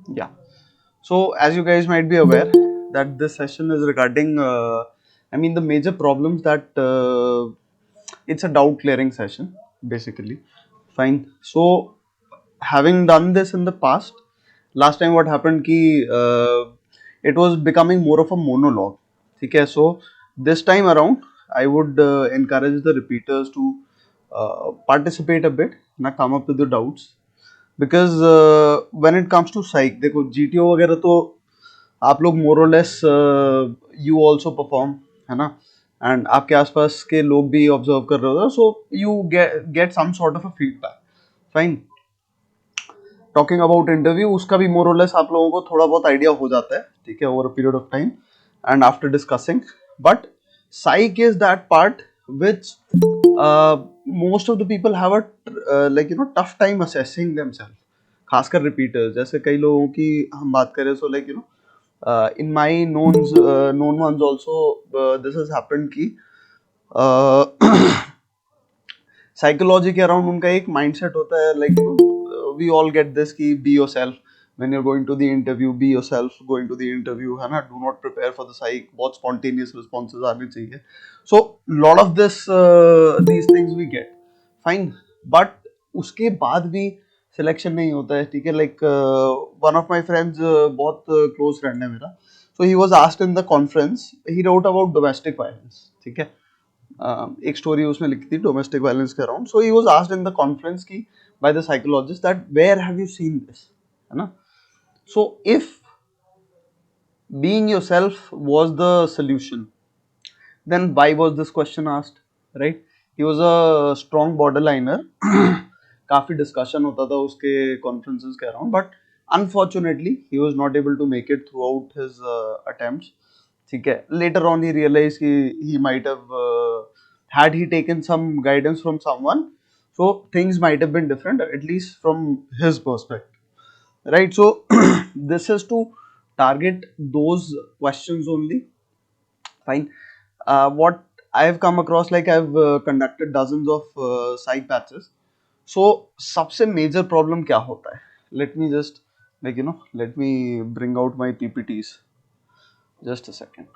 Yeah. So, as you guys might be aware, that this session is regarding, the major problems that it's a doubt clearing session, basically. Fine. So, having done this in the past, last time what happened ki it was becoming more of a monologue. Okay, so this time around, I would encourage the repeaters to participate a bit, na come up with the doubts. Because when it comes to psych देखो GTO वगैरह तो आप लोग मोर और less you also perform है ना and आपके आसपास के लोग भी ऑब्जर्व कर रहे हो so you get some sort of a feedback fine talking about interview उसका भी मोर और लेस आप लोगों को थोड़ा बहुत आइडिया हो जाता है ठीक है over a period of time and after discussing but psych is that part which most of the people have a tough time assessing themselves खासकर रिपीटर्स जैसे कई लोगों की हम बात करें so like in my known ones also this has happened कि psychology के अराउंड उनका एक माइंडसेट होता है like we all get this कि be yourself when you are going to the interview be yourself going to the interview है ना do not prepare for the psych बहुत स्पॉन्टेनियस रिस्पॉन्सेज आने चाहिए so lot of this these things we get fine but उसके बाद भी selection नहीं होता है ठीक है like one of my friends बहुत क्लोज फ्रेंड है मेरा so he was asked in the conference he wrote about domestic violence ठीक है एक स्टोरी उसमें लिखी थी डोमेस्टिक वायलेंस के around so he was asked in the conference की by the psychologist that where have you seen this है ना so if being yourself was the solution then why was this question asked right he was a strong borderliner काफी discussion होता था उसके conferences के around but unfortunately he was not able to make it through out his attempts ठीक है later on he realise कि he might have had he taken some guidance from someone so things might have been different at least from his perspective right so this is to target those questions only fine what I've come across like I've conducted dozens of psych batches so सबसे major problem क्या होता है let me just let me bring out my PPTs just a second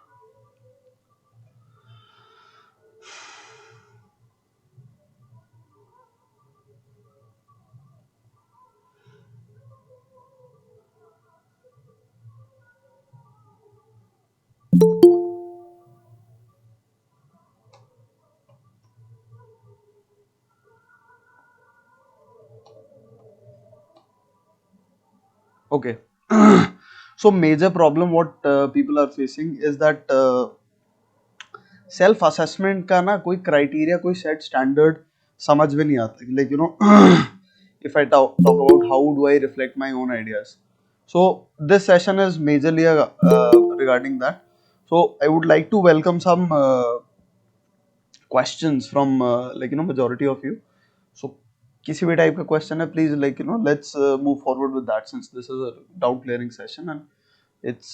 okay so major problem what people are facing is that self assessment का ना कोई criteria कोई set standard समझ में नहीं आता like if I talk about how do I reflect my own ideas so this session is majorly regarding that so I would like to welcome some questions from majority of you so किसी भी type का question है please let's move forward with that since this is a doubt clearing session and it's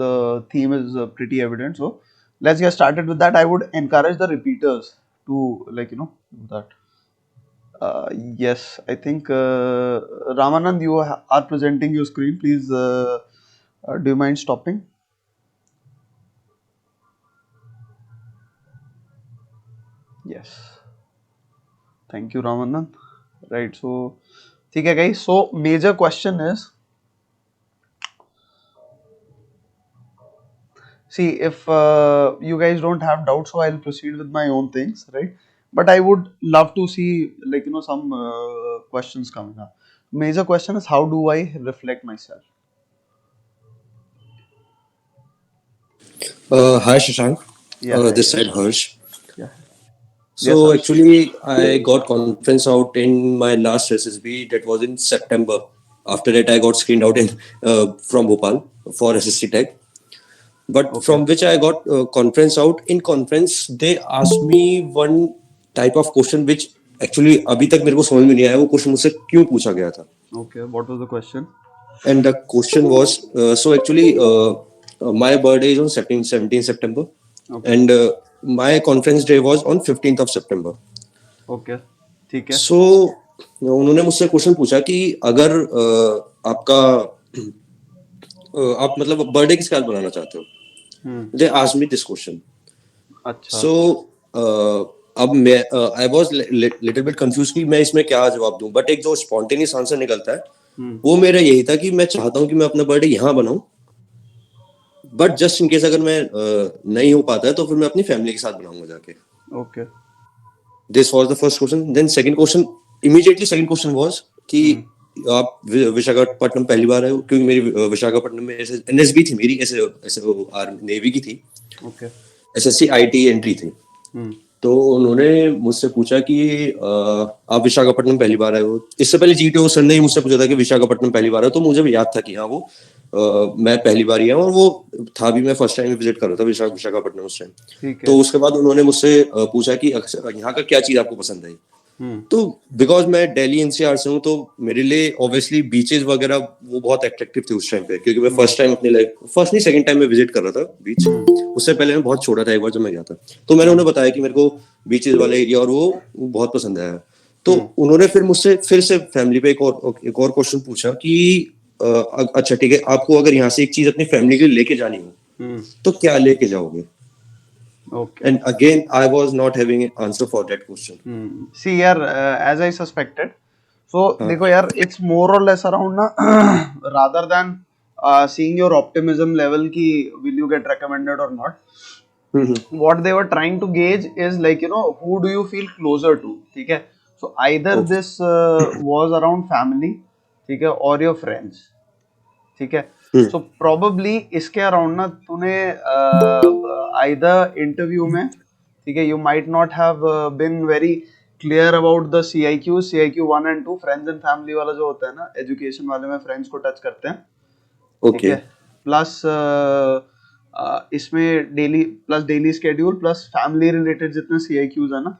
the theme is pretty evident so let's get started with that I would encourage the repeaters to do that yes I think Ramanand you are presenting your screen please do you mind stopping yes thank you Ramanand right so ठीक है guys so major question is see if you guys don't have doubts so I'll proceed with my own things right but I would love to see some questions coming up major question is how do I reflect myself Hi Shashank, yeah hi this guys side Harsh. yeah yes So Harsh actually, I got conference out in my last SSB that was in September. After that, I got screened out in from Bhopal for SSC Tech. But okay from which I got conference out in conference, they asked me one type of question which actually अभी तक मेरे को समझ में नहीं आया वो question मुझसे क्यों पूछा गया था. okay what was the question And the question was so actually my birthday is on 17th September okay and my conference day was on 15th of September. okay ठीक है So उन्होंने मुझसे क्वेश्चन पूछा कि अगर आपका आप मतलब बर्थडे किसके साथ बनाना चाहते हो, hmm. They asked me this question. अच्छा। सो अब मैं I was little bit confuse कि मैं इसमें क्या जवाब दूं, बट एक जो स्पॉन्टेनियस आंसर निकलता है हम्म। वो मेरा यही था कि मैं चाहता हूं कि मैं अपना बर्थडे यहाँ बनाऊं, बट जस्ट इन केस अगर मैं नहीं हो पाता है तो फिर मैं अपनी फैमिली के साथ बनाऊंगा जाके. Okay. This was the first question. Then second question, immediately second question was कि हम्म। आप विशाखापट्टनम पहली बार आए हो, क्योंकि मेरी विशाखापट्टनम में ऐसे एनएसबी थी मेरी, ऐसे ऐसे नेवी की थी, ओके। एसएससी आईटी एंट्री थी. हम्म। तो उन्होंने मुझसे पूछा कि आप विशाखापट्टनम पहली बार आए हो. इससे पहले जीटीओ सर ने ही मुझसे पूछा था कि विशाखापट्टनम पहली बार आए हो, तो मुझे भी याद था कि हाँ वो मैं पहली बार ही आया हूँ, और वो था भी, मैं फर्स्ट टाइम विजिट कर रहा था विशाखापट्टनम उस टाइम. ठीक है। तो उसके बाद उन्होंने मुझसे पूछा कि यहाँ का क्या चीज आपको पसंद आई. हम्म। तो बिकॉज मैं दिल्ली एनसीआर से हूँ, तो मेरे लिए ऑब्वियसली बीचेस वगैरह वो बहुत अट्रैक्टिव थे उस टाइम पे, क्योंकि मैं हम्म। फर्स्ट टाइम अपनी लाइफ, फर्स्ट नहीं सेकंड टाइम में विजिट कर रहा था बीच. हम्म। उससे पहले मैं बहुत छोटा था एक बार जब मैं गया था. तो मैंने उन्हें हम्म। बताया कि मेरे को बीचेस वाला एरिया और वो बहुत पसंद आया. तो हम्म। उन्होंने फिर मुझसे फिर से फैमिली पे एक और क्वेश्चन पूछा कि अच्छा ठीक है, आपको अगर यहाँ से एक चीज अपनी फैमिली के लिए लेके जानी हो हम्म। तो क्या लेके जाओगे. Okay. And again I was not having answer for that question. See यार, एज आई सस्पेक्टेड, सो हाँ. देखो यार, इट्स मोर और लेस अराउंड ना, rather than seeing your optimism level ki will you get recommended or not, hmm. what they were trying to gauge is like, who do you feel closer to. ठीक है. So either okay. this was around family, ठीक है, or your friends. ठीक है. हम्म. So probably इसके around ना तूने either interview में, ठीक है, you might not have been very clear about the C I Q 1 and 2, friends and family वाला जो होता है ना, एजुकेशन वाले में फ्रेंड्स को टच करते हैं. ठीक ओके. है. प्लस इसमें daily schedule plus family related जितने सी आई क्यूज है ना,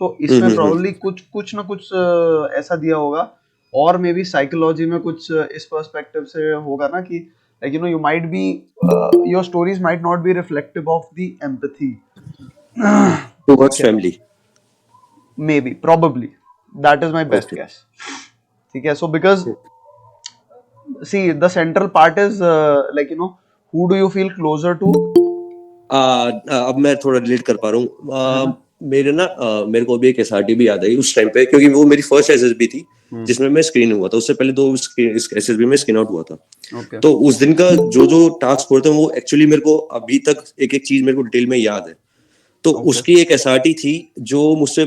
तो इसमें हम्म. प्रॉब्ली कुछ कुछ ना कुछ ऐसा दिया होगा. और मे बी साइकोलॉजी में कुछ इस पर्सपेक्टिव से होगा ना कि like you might be, your stories might not be reflective of the empathy. ठीक टुवर्ड्स है. Family. Maybe probably that is my best okay. Guess. ठीक है. So because see the central part is like who do you feel closer to. अब मैं थोड़ा relate कर पा रहा है हूँ. ना. मेरे ना मेरे को भी एक एसआरटी भी याद आई उस टाइम पे, क्योंकि वो मेरी फर्स्ट एसएसबी थी हम्म. जिसमें मैं स्क्रीन हुआ था. उससे पहले दो एसएसबी में स्क्रीन आउट हुआ था. ओके. तो उस दिन का जो जो टास्क होते हैं वो एक्चुअली मेरे को अभी तक एक एक चीज मेरे को डिटेल में याद है. तो ओके. उसकी एक एसआरटी थी जो मुझसे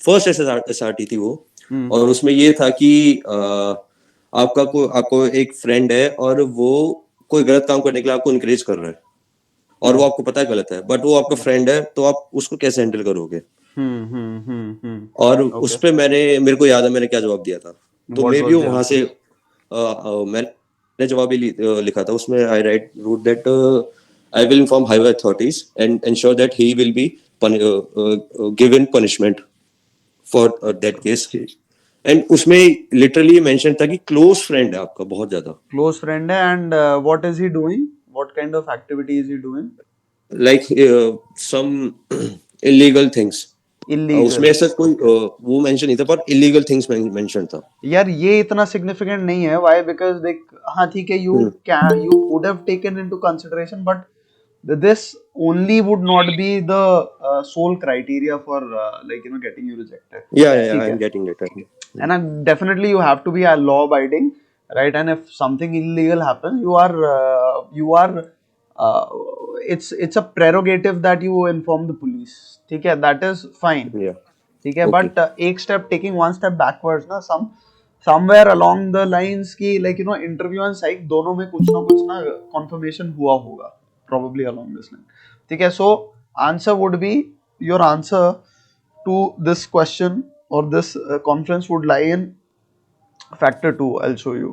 फर्स्ट एसआरटी थी वो. हम्म. और उसमें ये था कि आपको एक फ्रेंड है और वो कोई गलत काम करने के लिए आपको इनकरेज कर रहा है, और वो हम्म. आपको पता है गलत है, बट वो आपका फ्रेंड है, तो आप उसको कैसे हैंडल करोगे. और उस ओके. पे मेरे को याद है मैंने क्या जवाब दिया था. तो व्हाट मे बी वाज वो द वहां से आंसर? मैंने जवाब ही लिखा था उसमें. I write wrote that I will inform highway authorities and ensure that he will be given punishment for that case. And उसमें लिटरली मेंशन था कि क्लोज फ्रेंड है आपका बहुत ज्यादा, क्लोज फ्रेंड है and what is he doing, what kind of activity is he doing? Like some illegal things. उसमें illegal. ऐसा कोई ओके. वो मेंशन नहीं था, पर इलीगल थिंग्स मेंशन था. यार ये इतना सिग्निफिकेंट नहीं है. व्हाई? बिकॉज देख, हाँ ठीक है, you hmm. Can, you would have taken into consideration, but this only would not be the sole criteria for like getting you rejected. या आई ठीक एम है. Getting it. And definitely you have to be a law abiding, right? And if something illegal happens, you are uh, it's a prerogative that you inform the police. ठीक है. That is fine. या. ठीक है. Okay. But एक step, taking one step backwards ना, somewhere along the lines की like interview and psych दोनों में कुछ ना confirmation हुआ होगा, probably along this line. ठीक है. So answer would be, your answer to this question or this conference would lie in factor 2. I'll show you.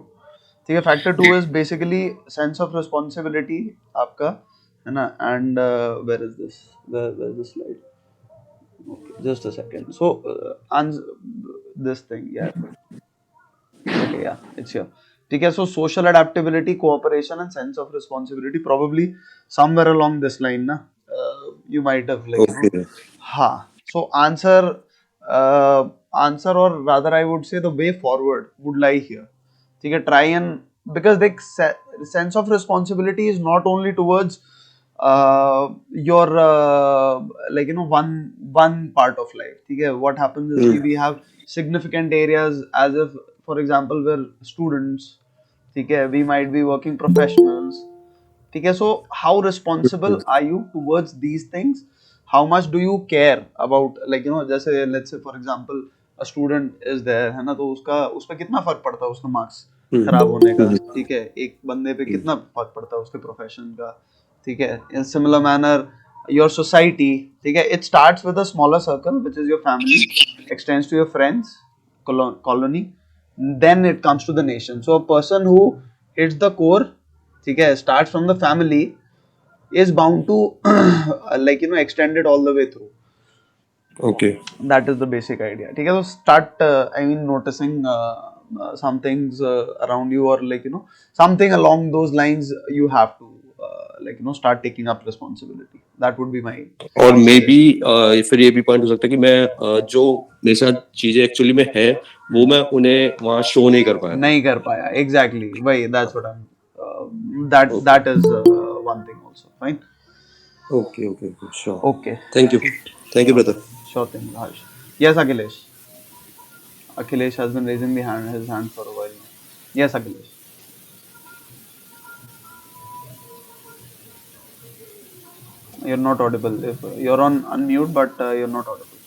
ठीक है. factor 2 is basically sense of responsibility आपका, है ना. And where is this, where is the slide? Okay, just a second. So this thing, yeah. Okay, yeah, it's here. ठीक है. So social adaptability, cooperation and sense of responsibility, probably somewhere along this line ना, you might have like okay. हाँ. So answer, uh, answer और rather I would से the way forward would lie here, ठीक है. Try and because देख sense of responsibility is not only towards your like one part of life, ठीक है. What happens is कि Hmm. we have significant areas as if for example we're students, ठीक है. We might be working professionals, ठीक है. So how responsible are you towards these things? How much do you care about, like जैसे let's say for example a student is there है ना, तो उसका उस पर कितना फर्क पड़ता है उसका मार्क्स Hmm. खराब होने का, Hmm. ठीक है. एक बंदे पे कितना फर्क पड़ता है उसके प्रोफेशन का, ठीक है. In similar manner your society, ठीक है. It starts with a smaller circle which is your family, extends to your friends, colony, then it comes to the nation. So a person who hits the core, ठीक है, starts from the family, is bound to like extend it all the way through. Okay. That is the basic idea, ठीक है. So start I mean noticing some things around you, or like something along those lines. You have to like start taking up responsibility. That would be my और may be suggestion. फिर ये भी point हो सकता है कि मैं जो मेरे साथ चीजें एक्चुअली में है वो मैं उन्हें वहाँ शो नहीं कर पाया था. नहीं कर पाया, एग्जैक्टली वही. That's what I that okay that is one thing also. Fine. Okay okay okay sure. Okay. Thank you brother. Sure thing, Harsh. Yes, Akhilesh. Akhilesh has been raising his hand for a while now. Yes, Akhilesh. You're not audible. If you're on unmute, but you're not audible.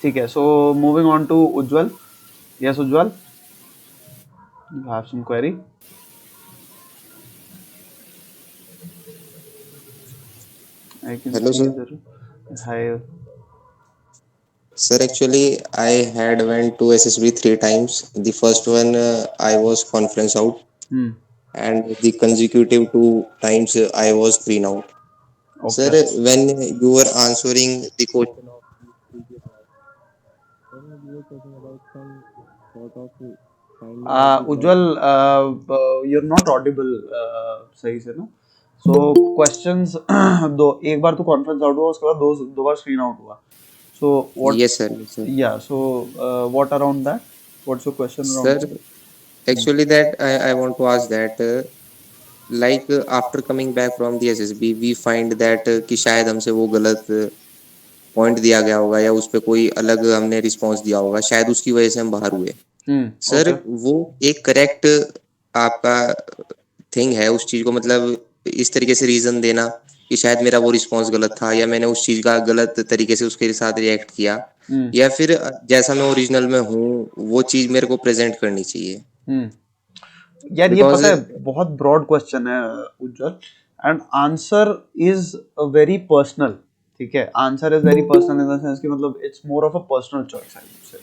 ठीक है. So moving on to Ujjwal. Yes, Ujjwal. You have some query. I can Hello, see sir. the hi. Sir, actually, I had went to SSB three times. The first one, I was conference out, Hmm. and the consecutive two times I was screen out. Sir, Okay. when you were answering the question of the previous part, sir, you were talking about some sort of finding out the work. Ujjwal, you're not audible सही से ना. सो questions दो. एक बार तो conference out हुआ, उसके बाद दो बार स्क्रीन आउट हुआ. So what, Yes, sir. Yes, sir. या so what around that, what's your question Sir, around that. actually, that I want to ask that. Like after coming back from the SSB, we find that कि शायद हमसे वो गलत point दिया गया होगा या उस पर कोई अलग हमने रिस्पॉन्स दिया होगा, शायद उसकी वजह से हम बाहर हुए. Sir okay. वो एक करेक्ट आपका थिंग है उस चीज को, मतलब इस तरीके से रीजन देना कि शायद मेरा वो रिस्पॉन्स गलत था या मैंने उस चीज का गलत तरीके से उसके साथ रिएक्ट किया, या फिर जैसा मैं ओरिजिनल में हूँ वो चीज मेरे को प्रेजेंट करनी चाहिए. यार ये बिकॉज पता है, बहुत ब्रॉड क्वेश्चन है Ujjwal. And answer is very personal, ठीक है. Answer is very personal in the sense कि मतलब it's more of a personal choice I would say,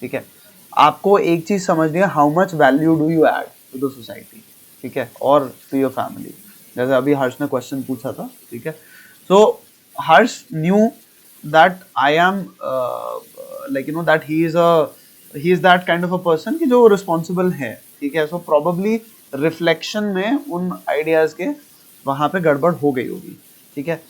ठीक है. आपको एक चीज समझनी है, how much value do you add to the society, ठीक है, और टू योर फैमिली. जैसे अभी हर्ष ने क्वेश्चन पूछा था, ठीक है. सो हर्ष new that I am like that he is that kind of a person कि जो responsible है, ठीक है. So probably reflection में उन ideas के वहाँ पे गड़बड़ हो गई होगी, ठीक है.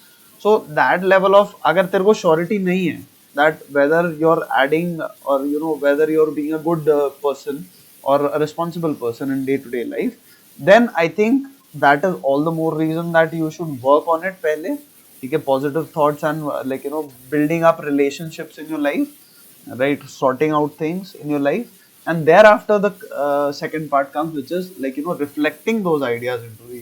So that level of, अगर तेरे को surety नहीं है that whether you're adding or whether you're being a good person or a responsible person in day to day life, then I think that is all the more reason that you should work on it पहले, ठीक है. Positive thoughts and like building up relationships in your life, right, sorting out things in your life, and thereafter the second part comes, which is like reflecting those ideas into the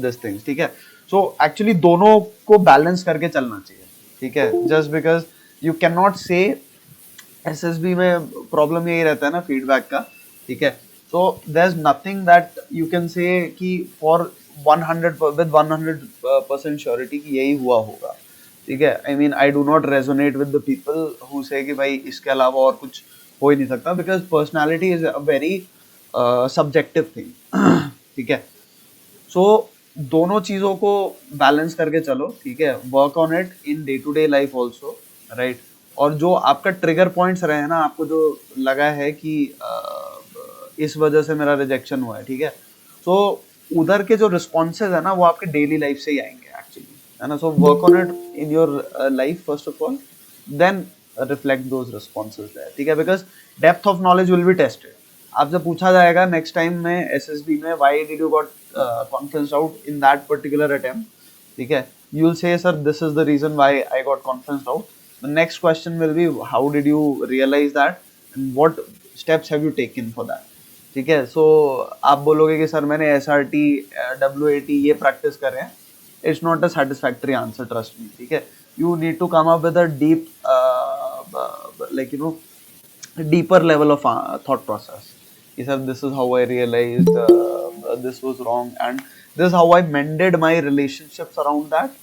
this things, ठीक है. so actually दोनों को balance करके चलना चाहिए, ठीक है. just because you cannot say, SSB में प्रॉब्लम यही रहता है ना फीडबैक का, ठीक है. So there is nothing that you can say कि फॉर 100 विद 100% श्योरिटी कि यही हुआ होगा, ठीक है. I mean I do not resonate with the people who से कि भाई इसके अलावा और कुछ हो ही नहीं सकता, because personality is a very subjective thing, ठीक है. सो दोनों चीज़ों को बैलेंस करके चलो, ठीक है. Work on it in day to day life also, right. और जो आपका ट्रिगर पॉइंट्स रहे हैं ना, आपको जो लगा है कि इस वजह से मेरा रिजेक्शन हुआ है, ठीक है. सो उधर के जो रिस्पॉन्सेज है ना, वो आपके डेली लाइफ से ही आएंगे एक्चुअली, है ना. So work on it in your life first of all, then reflect those responses there, ठीक है, because depth of knowledge will be tested. आपसे पूछा जाएगा नेक्स्ट टाइम में एसएसबी में why did you got conferenced out in that particular attempt, ठीक है, you will say sir this is the reason why I got conferenced out. The next question will be how did you realize that and what steps have you taken for that, ठीक है. सो आप बोलोगे कि sir मैंने S R T WAT ये practice कर रहे हैं, it's not a satisfactory answer, trust me, ठीक है. You need to come up with a deep like you know deeper level of thought process. He said this is how I realized this was wrong and this is how I mended my relationships around that.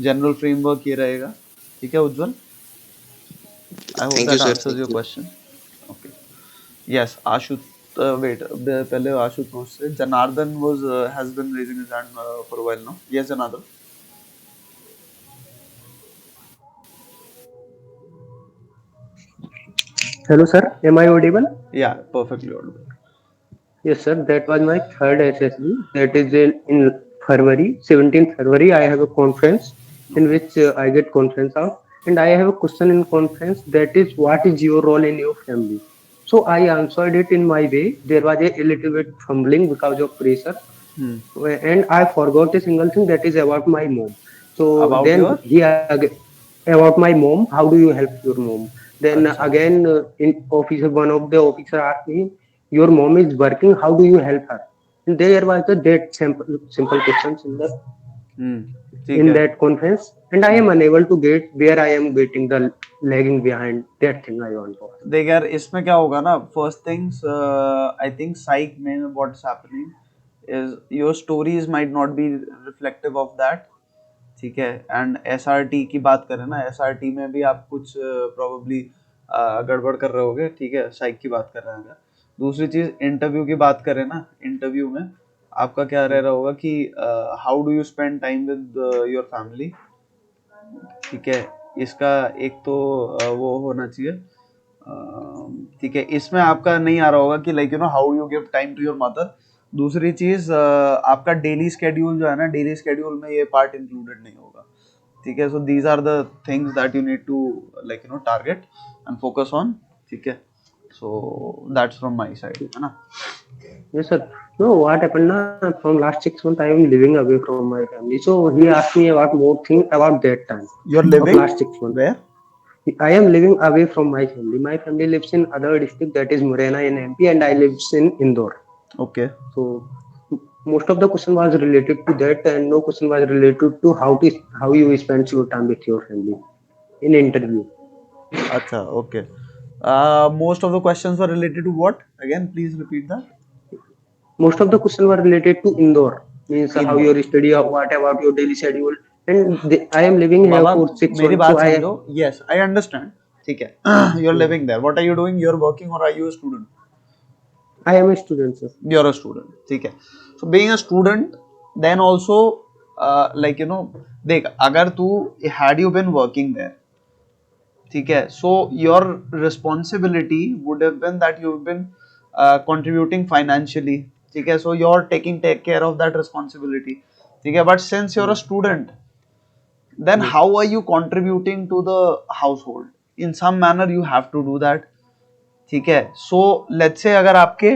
General framework ये रहेगा, ठीक है उज्जवल. I hope thank you that sir, answers thank your you. question. Okay. Yes, Ashu. Wait, पहले आशुतोष से Janardhan was has been raising his hand for a while now. Yes, Janardhan. Hello, sir. Am I audible? Yeah, perfectly audible. Yes, sir. That was my third SSB. That is in February, 17th February. I have a conference in Okay. which I get conference out, and I have a question in conference that is, what is your role in your family? So I answered it in my way. There was a little bit fumbling because of pressure, Hmm. and I forgot a single thing that is about my mom. So About then your he about my mom. How do you help your mom? Then acha. again, in officer, one of the officer asked me, "Your mom is working. How do you help her?" And there was the that simple questions Hmm. ठीक in है. that conference, and I Hmm. am unable to get where I am getting the lagging behind that thing I want to ask. देख यार इसमें क्या होगा ना, first things I think साइक में what's happening is your stories might not be reflective of that, ठीक है. And SRT की बात करें ना, एसआरटी में भी आप कुछ प्रोबेबली गड़बड़ कर रहे होगे, ठीक है. साइक की बात कर रहे हैं अगर. दूसरी चीज इंटरव्यू की बात करें ना, इंटरव्यू में आपका क्या रह रहा होगा कि how do you spend time with your family, ठीक है. इसका एक तो वो होना चाहिए, ठीक है. इसमें आपका नहीं आ रहा होगा कि like you know how you give time to your mother. दूसरी चीज आपका डेली स्केड्यूल जो है ना, डेली स्केड्यूल में ये पार्ट इंक्लूडेड नहीं होगा, ठीक है. So these are the things that you need to like you know target and focus on, ठीक है. So that's from my side, है ना. Yes, sir. No, what happened now? From last 6 months, I am living away from my family. So he asked me about more thing about that time You're of living last 6 months. where? I am living away from my family. My family lives in other district that is Morena in MP, and I lives in Indore. Okay. So most of the question was related to that, and no question was related to how you spend your time with your family in interview. Acha, okay. Most of the questions were related to what? Again, please repeat that. Most of the question were related to Indore, means how Indore. your study, what about your daily schedule, and I am living here Baba for six मेरी months, so बात समझो. Yes, I understand. ठीक है. You're living there. What are you doing? You're working or are you a student? I am a student, sir. You're a student, ठीक है. So being a student, then also like you know, देख अगर तू had you been working there, ठीक है. So your responsibility would have been that you've been contributing financially, ठीक है. So you're taking take care of that responsibility, ठीक है. But since you're a student, then Yes, how are you contributing to the household? In some manner you have to do that, ठीक है. So let's say अगर आपके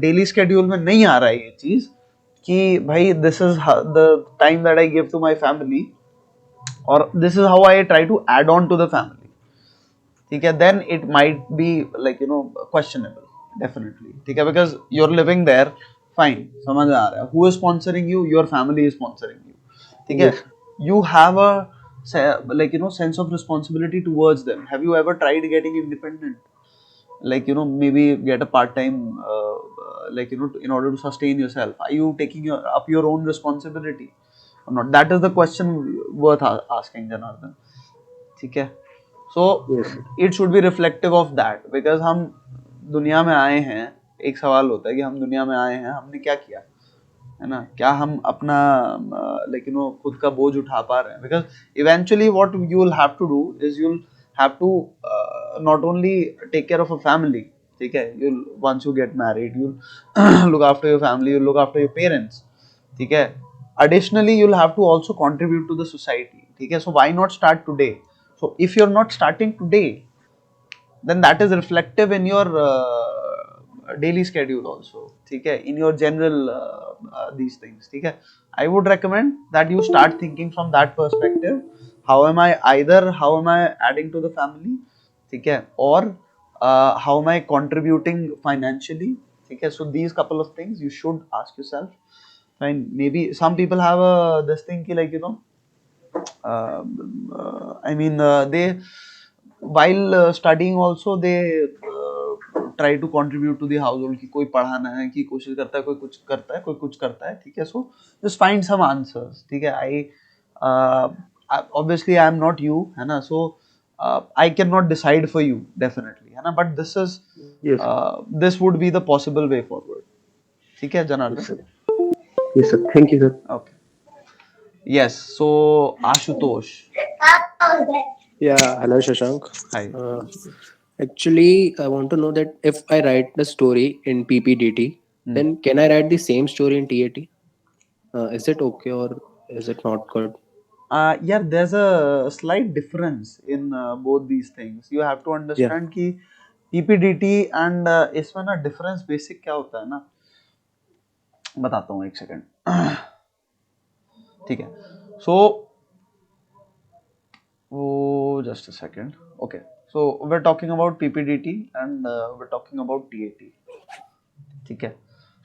daily schedule में नहीं आ रहा है ये चीज कि भाई this is the time that I give to my family और this is how I try to add on to the family, ठीक है. Then it might be like you know questionable definitely, ठीक है. Because you are living there, fine, समझ आ रहा है. Who is sponsoring you? Your family is sponsoring you, ठीक है. yes, You have a like you know sense of responsibility towards them. Have you ever tried getting independent, like you know maybe get a part time like you know in order to sustain yourself? Are you taking up your own responsibility or not? That is the question worth asking, Janardhan, ठीक है. सो yes, it should be reflective of that, because हम दुनिया में आए हैं. एक सवाल होता है कि हम दुनिया में आए हैं, हमने क्या किया, है ना. क्या हम अपना लाइक यू नो खुद का बोझ उठा पा रहे हैं? Because eventually what you will have to do is you will have to not only take care of a family, ठीक है. You once you get married you look after your family, you look after your parents, ठीक है. Additionally, you'll have to also contribute to the society, ठीक है. So why not start today? So if you're not starting today, then that is reflective in your daily schedule also, ठीक है, in your general these things, ठीक है. I would recommend that you start thinking from that perspective. How am I, either how am I adding to the family, ठीक है, or how am I contributing financially, ठीक है. So these couple of things you should ask yourself. And maybe some people have a this thing ki, like, you know, I mean, they while studying also they try to contribute to the household, कि कोई पढ़ाना है, कि कोशिश करता है, कोई कुछ करता है, कोई कुछ करता है, ठीक है. So just find some answers, ठीक है. Obviously I am not you, है ना. So I cannot decide for you definitely, है ना. But this is Yes, this would be the possible way forward, ठीक है, yes, Janardhan. sir. Yes, sir. Thank you, sir. Okay. Yes. So Ashutosh, Yeah, hello Shashank. hi. Uh, Actually, I want to know that if I write the story in PPDT, Hmm. then can I write the same story in TAT? Is it okay or is it not good? Yeah, there's a slight difference in both these things. You have to Yeah. understand कि PPDT and इसमें ना difference basic क्या होता है ना, बताता हूँ एक सेकंड, ठीक है. So oh, just a second. Okay. So we're talking about PPDT and we're talking about TAT, ठीक है.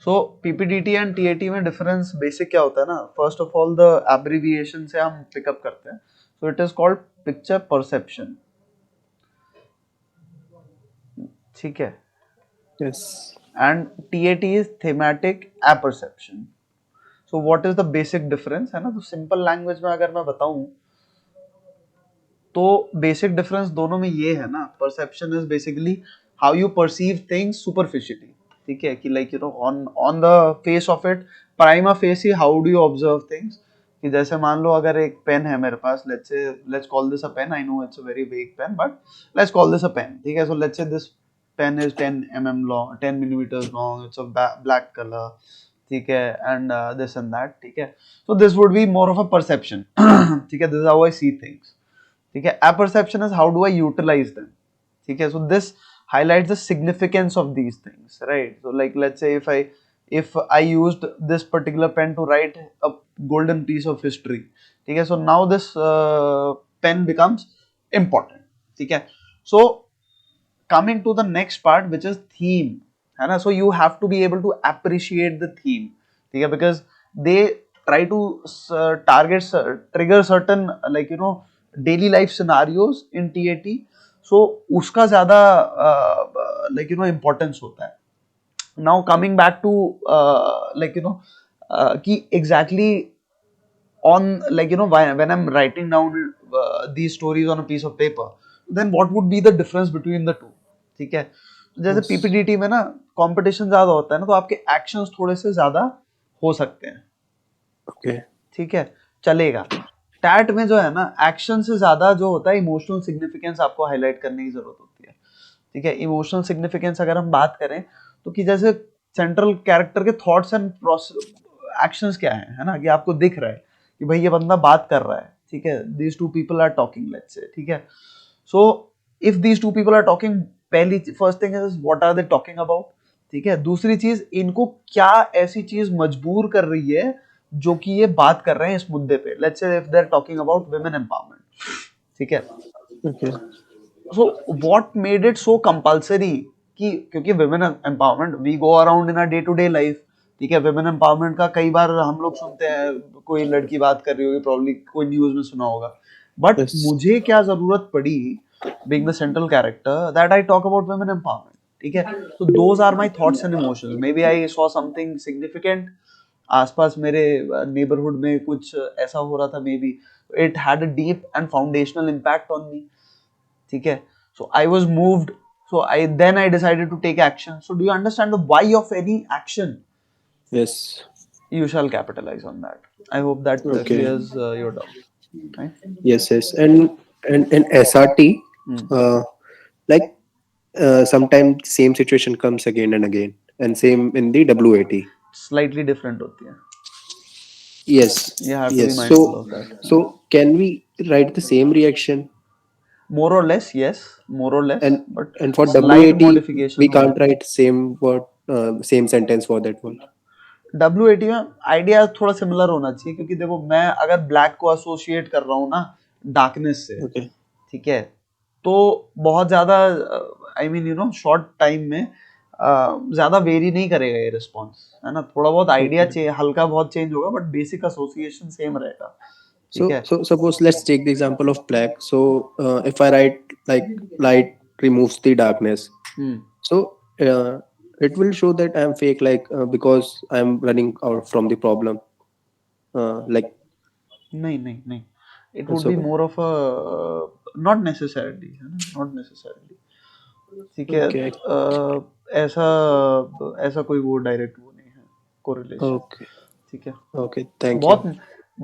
So PPDT and TAT में difference basic क्या होता है ना, first of all the abbreviation से हम pick up करते हैं. So it is called picture perception, ठीक है. Yes. And TAT is thematic apperception. So what is the basic difference, है ना. तो simple language में अगर मैं बताऊं तो basic difference दोनों में ये है ना, perception is basically how you perceive things superficially, ठीक है, कि like, you know, on the face of it, prima facie how do you observe things. कि जैसे मान लो अगर एक पेन है मेरे पास, let's say, let's call this a pen. I know it's a very vague pen, but let's call this a pen, ठीक है. So let's say this pen is 10 mm long, 10 millimeters long, it's of black color, ठीक है, and this and that, ठीक है. So this would be more of a perception, ठीक है. This is how I see things, ठीक है. Apperception is how do I utilize them, ठीक है. So this highlights the significance of these things, right. So like let's say if I used this particular pen to write a golden piece of history, ठीक है. So now this pen becomes important, ठीक है. So coming to the next part, which is theme, है ना. So you have to be able to appreciate the theme, ठीक है, because they try to target trigger certain, like, you know, daily life scenarios in TAT. So उसका ज़्यादा like, you know, importance होता है. Now coming back to like, you know, कि exactly on, like, you know, when I'm writing down these stories on a piece of paper, then what would be the difference between the two, ठीक है. तो जैसे Yes. PPDT में ना competition ज्यादा होता है ना, तो आपके एक्शंस थोड़े से ज्यादा हो सकते हैं, Okay. ठीक है, चलेगा. टैट में जो है ना, एक्शन से ज्यादा जो होता है इमोशनल सिग्निफिकेंस आपको हाईलाइट करने की जरूरत होती है, ठीक है. इमोशनल सिग्निफिकेंस अगर हम बात करें तो कि जैसे सेंट्रल कैरेक्टर के थॉट्स एंड एक्शंस क्या है ना, कि आपको दिख रहा है कि भाई ये बंदा बात कर रहा है, ठीक है. These two people are talking, let's say, ठीक है. So if these two people are talking, पहली first thing is what are they talking about, ठीक है. दूसरी चीज, इनको क्या ऐसी चीज मजबूर कर रही है जो कि ये बात कर रहे हैं इस मुद्दे पे. Let's say if they are talking about women empowerment, ठीक है. Okay. So what made it so compulsory, कि क्योंकि women empowerment we go around in a day to day life, ठीक है. वुमेन एम्पावरमेंट का कई बार हम लोग सुनते हैं, कोई लड़की बात कर रही होगी, प्रॉब्ली कोई न्यूज में सुना होगा. But Yes. मुझे क्या जरूरत पड़ी, being the central character, that I talk about women empowerment, ठीक है. तो those are my thoughts and emotions. Maybe I saw something significant आसपास मेरे नेबरहुड में, कुछ ऐसा हो रहा था, maybe it had a deep and foundational impact on me, ठीक है. So I was moved, so I decided to take action. So do you understand the why of any action? Yes. You shall capitalize on that. I hope that Okay. clears your doubt, right? Yes. Yes. And in SRT, Hmm. uh, like sometimes same situation comes again and again, and same in the WAT. Slightly different होती है. Yes. You have to be Yes. mindful So of that. so can we write the same reaction? More or less, yes, more or less, And but and for slight WAT modification we होगा. can't write same word, same sentence for that one. WAT में idea थोड़ा similar होना चाहिए, क्योंकि देखो मैं अगर black को एसोसिएट कर रहा हूँ ना डार्कनेस से, Okay. ठीक है, तो बहुत ज्यादा आई मीन शॉर्ट टाइम में ज्यादा वेरी नहीं करेगा ये रिस्पॉन्स, है ना. थोड़ा बहुत आइडिया Okay. हल्का बहुत चेंज होगा, बट बेसिक एसोसिएशन सेम रहेगा. ठीक है. So suppose let's take the example of black. So if I write like light removes the darkness, hmm. so it will show that I'm fake, like because I'm running out from the problem. Like नहीं नहीं नहीं, it would be so. More of a not necessarily, है ना, not necessarily. ठीक है. Okay. ऐसा ऐसा कोई वो डायरेक्ट वो नहीं है कोरिलेशन. Okay. ठीक है. Okay. Thank बहुत you.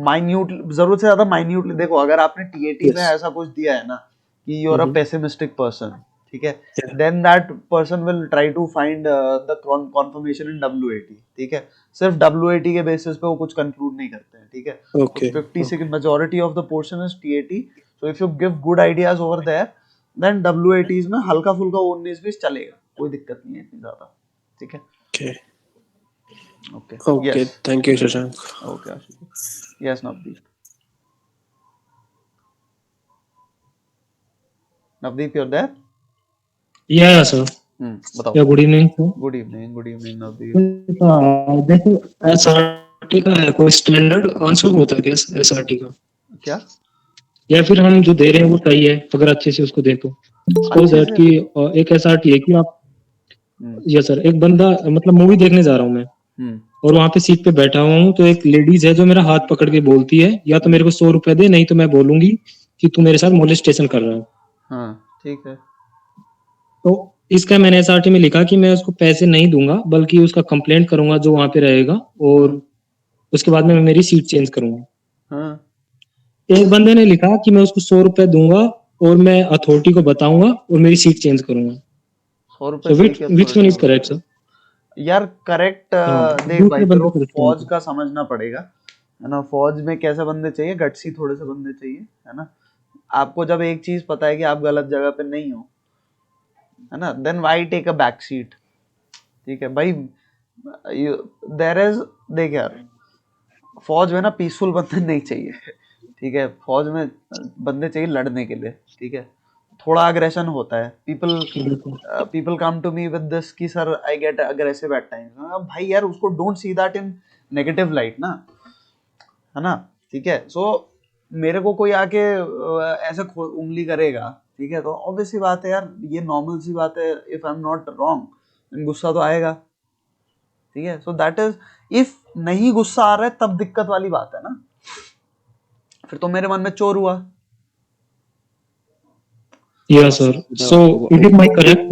माइन्यूट, जरूरत से ज्यादा माइन्यूटली देखो. अगर आपने टीएटी में Yes. ऐसा कुछ दिया है ना कि you are a Mm-hmm. Pessimistic person, ठीक है, Yeah. Then that person will try to find the confirmation in WAT. ठीक है. सिर्फ डब्ल्यूएटी के बेसिस पे वो कुछ कंक्लूड नहीं करते हैं. ठीक है. तो Okay. 50 Okay. Majority of the portion is TAT. So if you give good ideas over there, then डब्ल्यूएटीज में हल्का फुल्का 19-20 चलेगा, कोई दिक्कत नहीं है इतनी ज्यादा. ठीक है. Okay. Okay. Okay. Yes. Thank you, Shashank. Okay Ashish. Yes Navdeep. Navdeep you're there. Yeah, sir. बताओ. Yeah, good evening, sir. Good evening, good evening Navdeep. देखो एसआरटी का है कोई स्टैंडर्ड आंसर होता है क्या एसआरटी का, क्या या फिर हम जो दे रहे हैं वो सही है अगर अच्छे से उसको देखो. सपोज अच्छे दैट से. कि एक एसआरटी है कि आप, हम्म. यस सर, एक बंदा मतलब मूवी देखने जा रहा हूँ मैं हम्म. और वहां पे सीट पे बैठा हुआ हूँ, तो एक लेडीज है जो मेरा हाथ पकड़ के बोलती है या तो मेरे को 100 रुपए दे, नहीं तो मैं बोलूंगी कि तू मेरे साथ मोलेस्टेशन कर रहा है. हाँ ठीक है. तो इसका मैंने एसआरटी में लिखा कि मैं उसको पैसे नहीं दूंगा बल्कि उसका कंप्लेंट करूंगा जो वहां पे रहेगा, और उसके बाद में मैं मेरी सीट चेंज करूंगा. हाँ. एक बंदे ने लिखा कि मैं उसको 100 रुपए दूंगा और मैं अथॉरिटी को बताऊंगा और मेरी सीट चेंज करूंगा. 100 रुपए सो दे विच के विच वन अथॉरिटी इज को करेक्ट सर? बताओ. यार करेक्ट. हाँ, देख भाई, दूसरे तेरे बंदे को को रिस्पॉन्ड फौज कर. का समझना पड़ेगा, है ना. फौज में कैसे बंदे चाहिए, गट्सी थोड़े से बंदे चाहिए, है ना. आपको जब एक चीज पता है कि आप गलत जगह पे नहीं हो, है ना, then why take a back seat. ठीक है भाई. देयर इज, देख यार, फौज में ना पीसफुल बंदे नहीं चाहिए. ठीक है. फौज में बंदे चाहिए लड़ने के लिए. ठीक है. थोड़ा अग्रेशन होता है. पीपल बिल्कुल. People come to me with this कि sir I get aggressive at times. भाई यार उसको don't see that in negative light ना, है ना. ठीक है. सो मेरे को कोई आके ऐसे उंगली करेगा, ठीक है, तो ऑब्वियस सी बात है यार, ये नॉर्मल सी बात है. If I am not wrong, गुस्सा तो आएगा. ठीक है. सो दैट इज, इफ नहीं गुस्सा आ रहा है तब दिक्कत वाली बात है ना. फिर तो मेरे मन में चोर हुआ. या sir, so is it my correct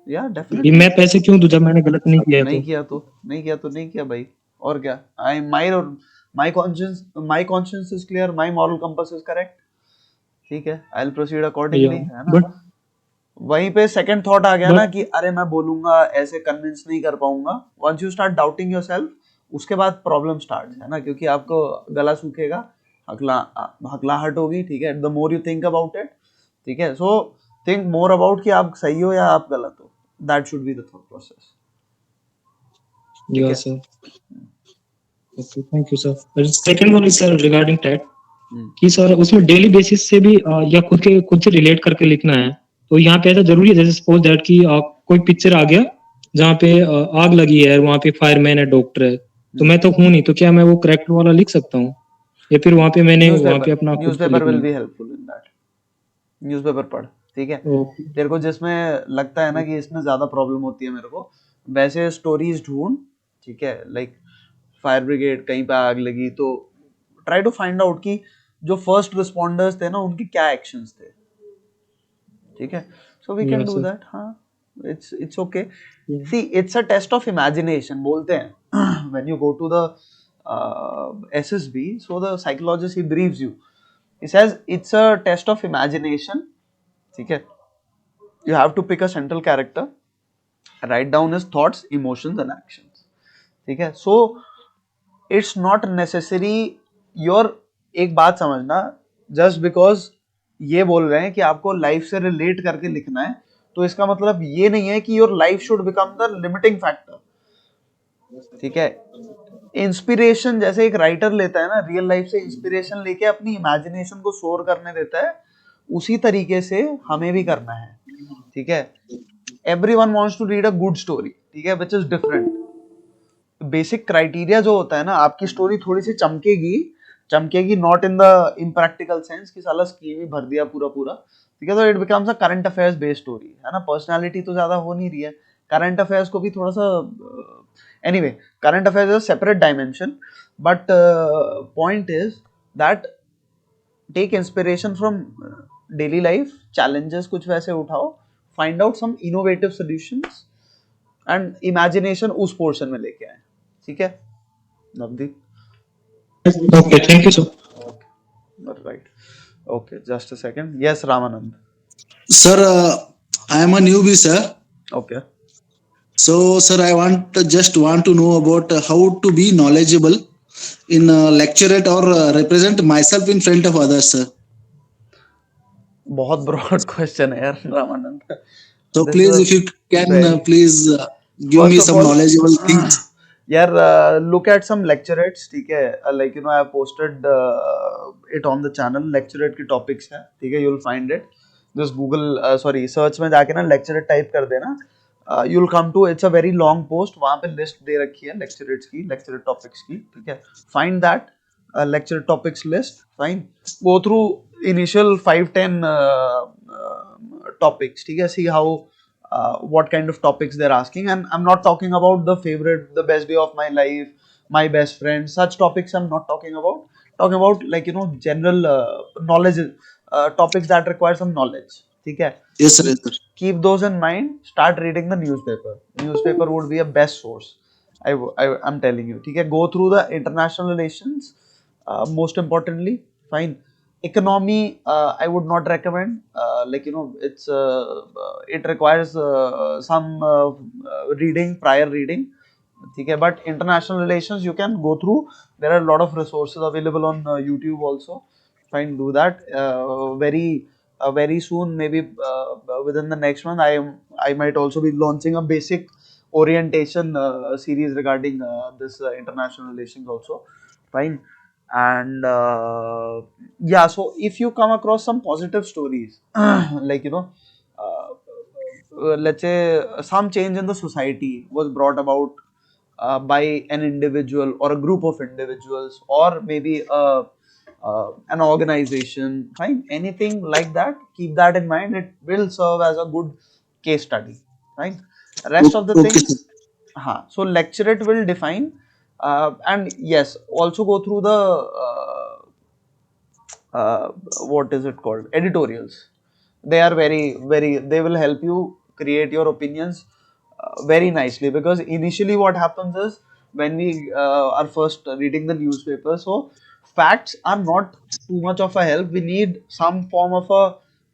या कि डेफिनेटली. मैं पैसे क्यों दूं जब मैंने गलत नहीं किया नहीं तो? किया तो नहीं किया तो नहीं किया भाई. और क्या. I my conscience is clear, my moral compass is correct. ठीक है. आई विल प्रोसीड या अकॉर्डिंगली, है ना. बट वहीं पे सेकंड थॉट आ गया ना बट कि अरे मैं बोलूंगा ऐसे कन्विंस नहीं कर पाऊंगा. Once you start doubting yourself, उसके बाद प्रॉब्लम स्टार्ट, है ना, क्योंकि आपको गला सूखेगा, हकला हकलाहट होगी. ठीक है. The more you think about it, ठीक है, सो थिंक मोर अबाउट कि आप सही हो या आप गलत हो. That should be the thought process. ठीक या है. Sir, okay, thank you sir. Second one is sir regarding TAT hmm. कि सर उसमें डेली बेसिस से भी या खुद से रिलेट करके लिखना है, तो यहाँ पे ऐसा जरूरी है जैसे सपोज दैट कि कोई पिक्चर आ गया जहाँ पे आग लगी है, वहाँ पे फायरमैन है, डॉक्टर है, तो मैं तो हूँ नहीं, तो क्या मैं वो करेक्टर वाला लिख सकता हूँ या फिर वहाँ पे न्यूज़पेपर अपना खुद से न्यूज़पेपर लिखना विल है? Be helpful in that. Newspaper पढ़. ठीक है. ओके. तेरे को जिसमें लगता है ना कि इसमें ज्यादा प्रॉब्लम होती है मेरे को, वैसे स्टोरीज ढूंढ. ठीक है. लाइक फायर ब्रिगेड, कहीं पे आग लगी तो ट्राई टू फाइंड आउट कि जो फर्स्ट रिस्पॉन्डर्स थे ना उनके क्या एक्शंस थे. ठीक है. So we can yeah do sir. That. हाँ. It's okay. See it's a test of imagination बोलते हैं. When you go to the SSB, so the psychologist he briefs you. He says it's a test of imagination. ठीक है. You have to pick a central character, write down his thoughts, emotions and actions. ठीक है. So it's not necessary your, एक बात समझना, just because ये बोल रहे हैं कि आपको लाइफ से रिलेट करके लिखना है, तो इसका मतलब ये नहीं है कि your life should become the limiting factor. ठीक है, इंस्पिरेशन जैसे एक राइटर लेता है ना, रियल लाइफ से इंस्पिरेशन लेके अपनी इमेजिनेशन को सोर करने देता है, उसी तरीके से हमें भी करना है। ठीक है, everyone wants to read a good story, ठीक है, which is different. Basic criteria जो होता है ना, आपकी स्टोरी थोड़ी सी चमकेगी, चमकेगी not in the impractical sense कि साला स्कीम ही भर दिया पूरा पूरा, ठीक है, तो it becomes a current affairs based story, है ना, पर्सनालिटी तो ज्यादा हो नहीं रही है, करंट अफेयर्स को भी थोड़ा सा, anyway, current affairs is separate dimension, but point is that take inspiration from daily life, challenges कुछ वैसे उठाओ, find out some innovative solutions and imagination उस पोर्शन में लेके आए। ठीक है Navdeep? Okay, thank you, sir. Right, okay, just a second, yes Ramanand. Sir, I am a newbie, sir. Okay, So, sir, I just want to know about how to be knowledgeable in lecturate or represent myself in front of others, sir. बहुत broad question है यार Ramanand, So, this is please, a if you can, very, please give first me of some all knowledgeable things. यार look at some lecturettes, ठीक है, like I have posted it on the channel, lecturette की topics है, ठीक है, you will find it, just Google sorry search में जाके ना लेक्चरेट टाइप कर देना, you will come to, it's a very long post, वहां पे लिस्ट दे रखी है लेक्चरेट्स की, लेक्चरेट टॉपिक्स की, ठीक है, find that lecture topics list, fine, go through initial 5-10 topics, ठीक है, see how what kind of topics they're asking, and I'm not talking about the favorite, the best day of my life, my best friend, such topics I'm not talking about, talking about like general knowledge, topics that require some knowledge, ठीक है, Yes, sir. Yes, keep sir. keep those in mind, start reading the newspaper would be a best source, I'm telling you, ठीक है, go through the international relations, most importantly, fine, economy I would not recommend, like it's it requires some reading, prior reading, ठीक है, but international relations you can go through, there are a lot of resources available on YouTube also, fine, do that, very soon, maybe within the next month, I might also be launching a basic orientation series regarding this international relations also, fine, and yeah, so if you come across some positive stories like let's say some change in the society was brought about by an individual or a group of individuals, or maybe an organization, fine, anything like that, keep that in mind, it will serve as a good case study, right? Rest of the Okay, sir. things, so lecturate will define, and yes, also go through the uh, what is it called, editorials, they are very, they will help you create your opinions very nicely, because initially what happens is when we are first reading the newspaper, so facts are not too much of a help, we need some form of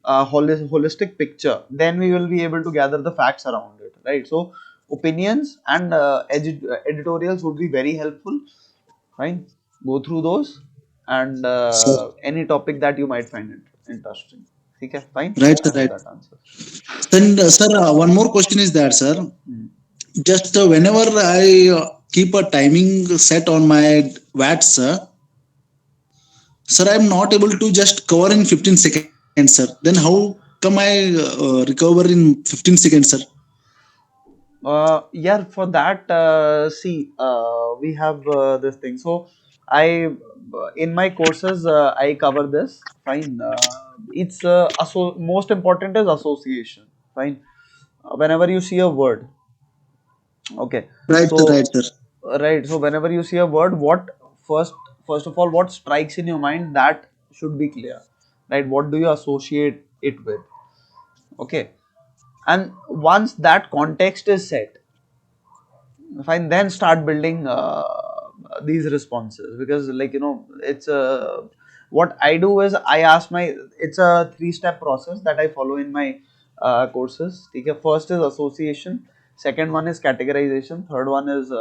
a holistic picture, then we will be able to gather the facts around it, right? So opinions and editorials would be very helpful, fine, go through those, and Sir. any topic that you might find it interesting, okay, fine, Right, sir. I hope Right. that answers. Then, sir, one more question is that, sir. Hmm. Just whenever I keep a timing set on my watch, sir, I'm not able to just cover in 15 seconds, sir. Then how come I recover in 15 seconds, sir? Yeah, for that, see, we have this thing. So, in my courses, I cover this. Fine. It's most important is association. Fine. Whenever you see a word, okay. Right, sir. Right, So, sir. right. So, whenever you see a word, first, first of all, what strikes in your mind, that should be clear, right? What do you associate it with? Okay. And once that context is set, fine, then start building these responses, because like it's what I do is I ask my, it's a 3-step process that I follow in my courses, okay? First is association, second one is categorization, third one is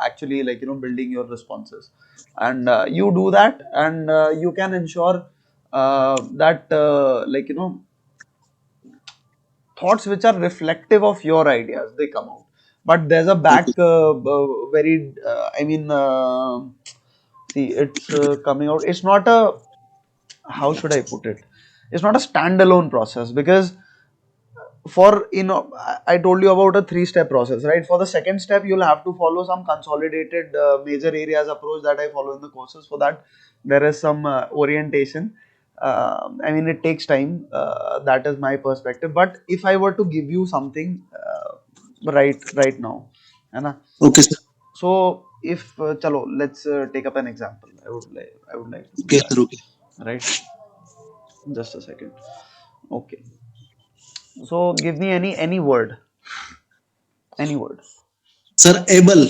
actually building your responses, and you do that, and you can ensure that like thoughts which are reflective of your ideas, they come out. But there's a back Okay. very I mean see, it's coming out, it's not a, how should I put it, it's not a standalone process, because for I told you about a three-step process, right? For the second step, you'll have to follow some consolidated major areas approach that I follow in the courses. For that, there is some orientation. I mean, it takes time. That is my perspective. But if I were to give you something right now, है ना? Okay, sir. So if chalo, let's take up an example. I would like to do Okay, that, sir. Okay. right? Just a second. Okay. So give me any word, any word. Sir, able.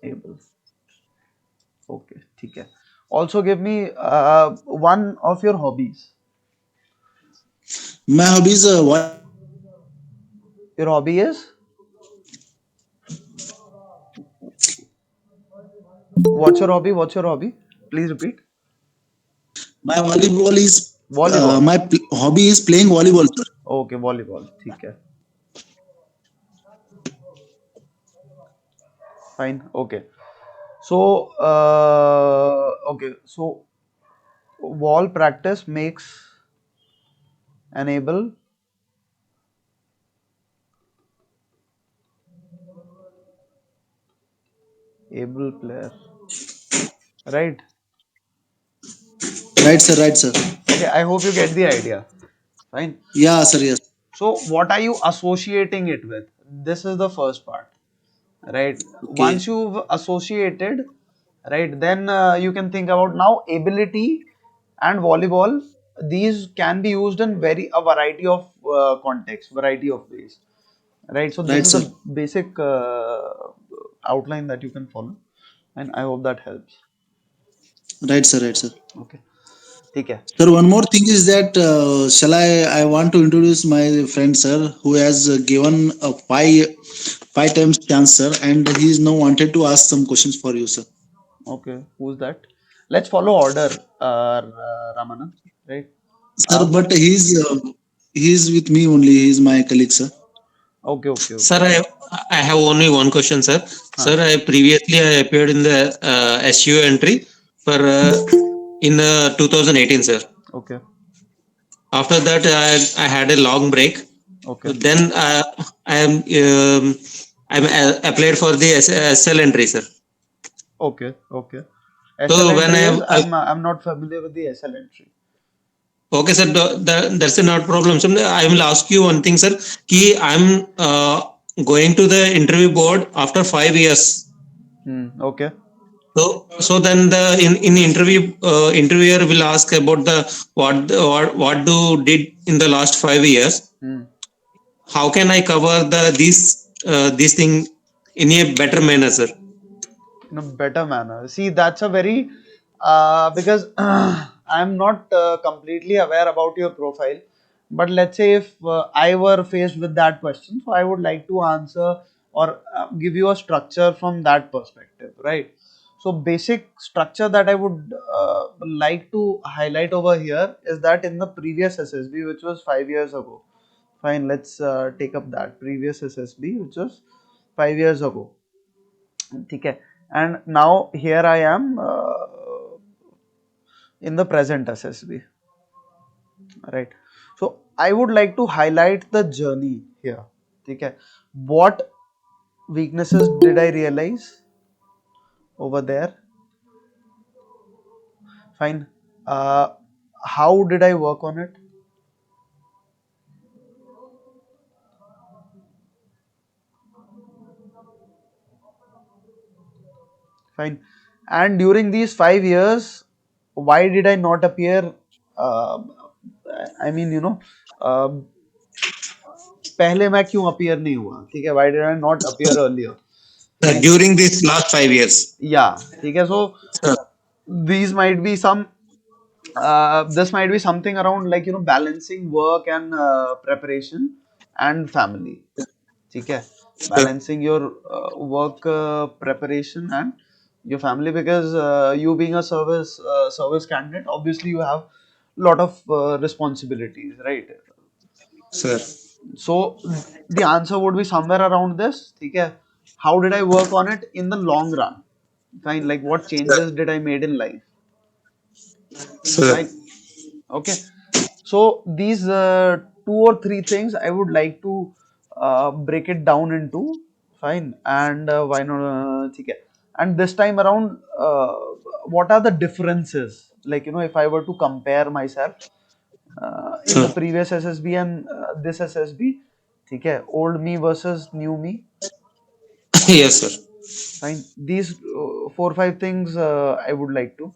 Able. Okay, ठीक है. Also give me one of your hobbies. My hobbies watching movies. Your hobby is, what's your hobby? What's your hobby? Please repeat. My volleyball is Volleyball. hobby is playing volleyball, sir. Okay, volleyball. ठीक है. Fine. Okay. So okay. So wall practice makes an able player. Right. Right, sir. Right, sir. Okay. I hope you get the idea. Fine. Yeah, sir. Yes. So what are you associating it with? This is the first part, right? Okay. Once you've associated, right, then you can think about now ability and volleyball. These can be used in very a variety of contexts, variety of ways, right? So this Right, is sir. the basic outline that you can follow, and I hope that helps. Right, sir. Right, sir. Okay, ठीक है. Sir, one more thing is that shall I want to introduce my friend, sir, who has given a five times chance, sir, and he is now wanted to ask some questions for you, sir. Okay, who's that? Let's follow order, Ramanand, right? Sir, Who? but he's with me only. He's my colleague, sir. Okay, okay, Sir, okay. I have only one question, sir. Huh. Sir, I appeared in the SU entry for in 2018, sir. Okay, After that, I had a long break. okay. Then I am applied for the SL entry, sir. Okay, okay. SL So when entry is, I I'm not familiar with the SL entry. okay, sir, that's a not problem. So I will ask you one thing, sir. Ki I'm going to the interview board after 5 years. Okay. So then in the interview interviewer will ask about the what do did in the last 5 years. Hmm. How can I cover this thing in a better manner, sir? In a better manner. See, that's a very because I'm not completely aware about your profile, but let's say if I were faced with that question, so I would like to answer or give you a structure from that perspective, right? So, basic structure that I would like to highlight over here is that in the previous SSB, which was 5 years ago, fine, let's take up that previous SSB, which was 5 years ago. Okay, and now here I am in the present SSB, right? So I would like to highlight the journey here. Okay, what weaknesses did I realize over there? Fine. Uh, how did I work on it? Fine. And during these 5 years, why did I not appear? Uh, I mean, uh, पहले मैं क्यों appear नहीं हुआ, ठीक है, why did I not appear earlier? Fine. During these last 5 years, Yeah, ठीक है. So sir. these might be some this might be something around like balancing work and preparation and family, ठीक है, balancing your work preparation and your family, because you being a service candidate, obviously you have lot of responsibilities, right? sir. So the answer would be somewhere around this. Okay, how did I work on it in the long run? Fine, like what changes did I made in life? Sir, Fine, okay. So these two or three things I would like to break it down into. Fine, and why not? Okay. And this time around, what are the differences? Like, if I were to compare myself in the sir. previous SSB and this SSB, okay, old me versus new me. Yes, sir. Fine. These four five things I would like to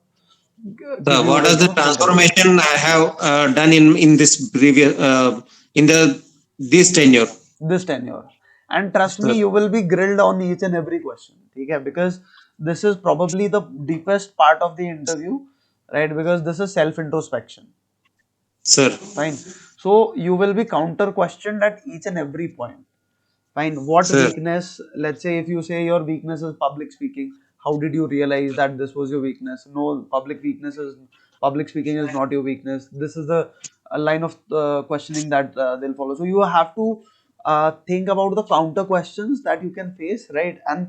give So, you, what is the think about. transformation I have done in this previous in the this tenure, This tenure. And trust sir? me, you will be grilled on each and every question. Okay? Because this is probably the deepest part of the interview, right? Because this is self introspection. Sir, Fine. So you will be counter questioned at each and every point. Fine. What sir, weakness, let's say if you say your weakness is public speaking, how did you realize that this was your weakness? No, public speaking is not your weakness. This is the a line of questioning that they'll follow. So you have to think about the counter questions that you can face, right? And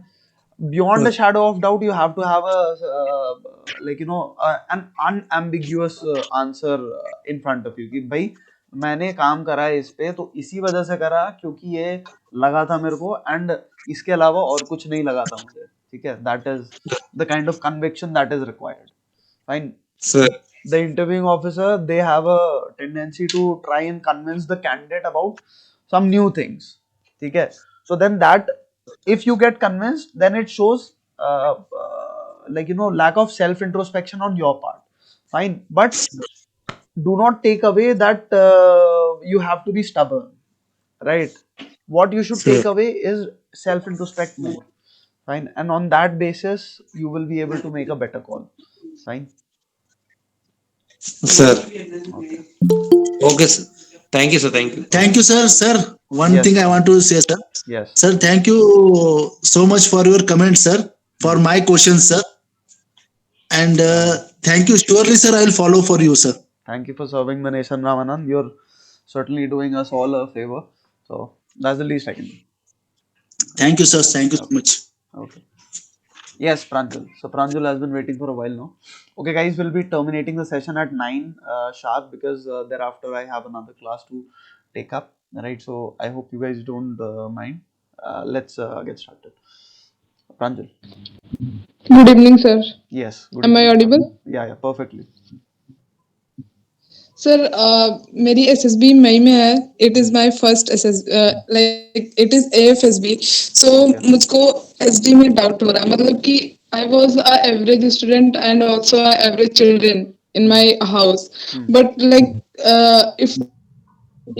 beyond a sir, shadow of doubt, you have to have a an unambiguous answer in front of you कि भाई मैंने काम करा है इस पे तो इसी वजह से करा क्योंकि ये लगा था मेरे को एंड इसके अलावा और कुछ नहीं लगा था मुझे ठीक है that is the kind of conviction that is required fine sir, the interviewing officer they have a tendency to try and convince the candidate about some new things okay so then that if you get convinced then it shows lack of self introspection on your part fine but do not take away that you have to be stubborn right what you should sir, take away is self introspect more fine and on that basis you will be able to make a better call fine sir. okay Okay, sir. Thank you, sir. Thank you. Thank you, sir. Sir, one yes thing I want Pranjal. to say, sir. Yes. Sir, thank you so much for your comments, sir, for Hmm. my questions, sir. And Ramanand. thank you. Surely, sir, I'll follow for you, sir. Thank you for serving the nation, Ramanand. You're certainly doing us all a favor. So that's the least I can do. Thank you, sir. Thank you so Okay. much. Okay. Yes, Pranjal. So Pranjal has been waiting for a while now. Okay, guys, we'll be terminating the session at 9 sharp because thereafter I have another class to take up. Right. So I hope you guys don't mind. Let's get started. Pranjal. Good evening, sir. Yes. Good Am I evening. audible? Yeah. Yeah. Perfectly. Sir मेरी SSB मई में है it Hmm. Is my first SS like it is AFSB so Okay. मुझको SD में doubt हो रहा है मतलब कि I was a average student and also a average children in Hmm. My house Hmm. But like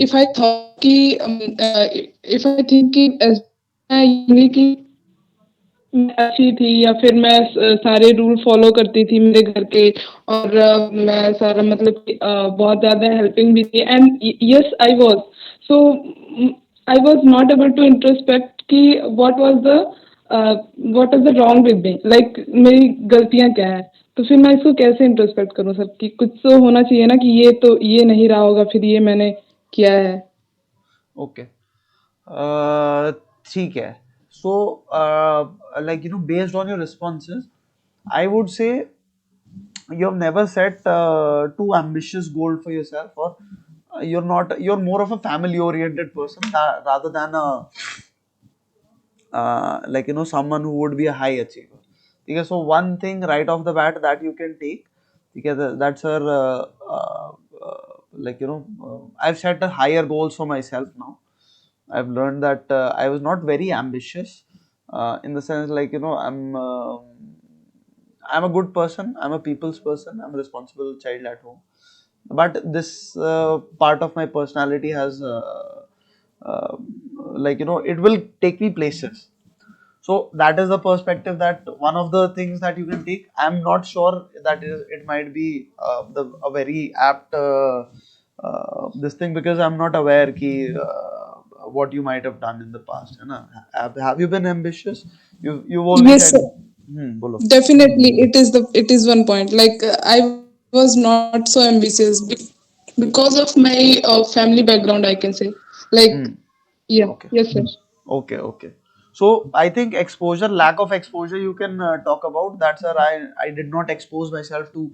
if I thought कि if I think कि SD की मैं अच्छी थी या फिर मैं सारे रूल फॉलो करती थी मेरे घर के और मैं सारा मतलब कि बहुत ज्यादा हेल्पिंग भी थी and yes I was so I was not able to introspect कि what was the what is the wrong with me like मेरी गलतियां क्या है तो फिर मैं इसको कैसे इंट्रोस्पेक्ट करूं सर कि कुछ तो होना चाहिए ना कि ये तो ये नहीं रहा होगा फिर ये मैंने किया है Okay. ठीक है so based on your responses I would say you have never set too ambitious goal for yourself or you're more of a family oriented person rather than a someone who would be a high achiever okay so one thing right off the bat that you can take okay that's our I've set a higher goals for myself now I've learned that I was not very ambitious in the sense I'm a good person. I'm a people's person. I'm a responsible child at home. But this part of my personality has uh, it will take me places. So that is the perspective that one of the things that you can take. I'm not sure that it might be a very apt this thing because I'm not aware ki, what you might have done in the past. है ना? Have you been ambitious? You've only yes said sir hmm, bolo. definitely it is one point like I was not so ambitious because of my family background, I can say. Like, Hmm. yeah, Okay. yes, sir. Okay, okay. So I think exposure, lack of exposure, you can talk about that, sir. I did not expose myself to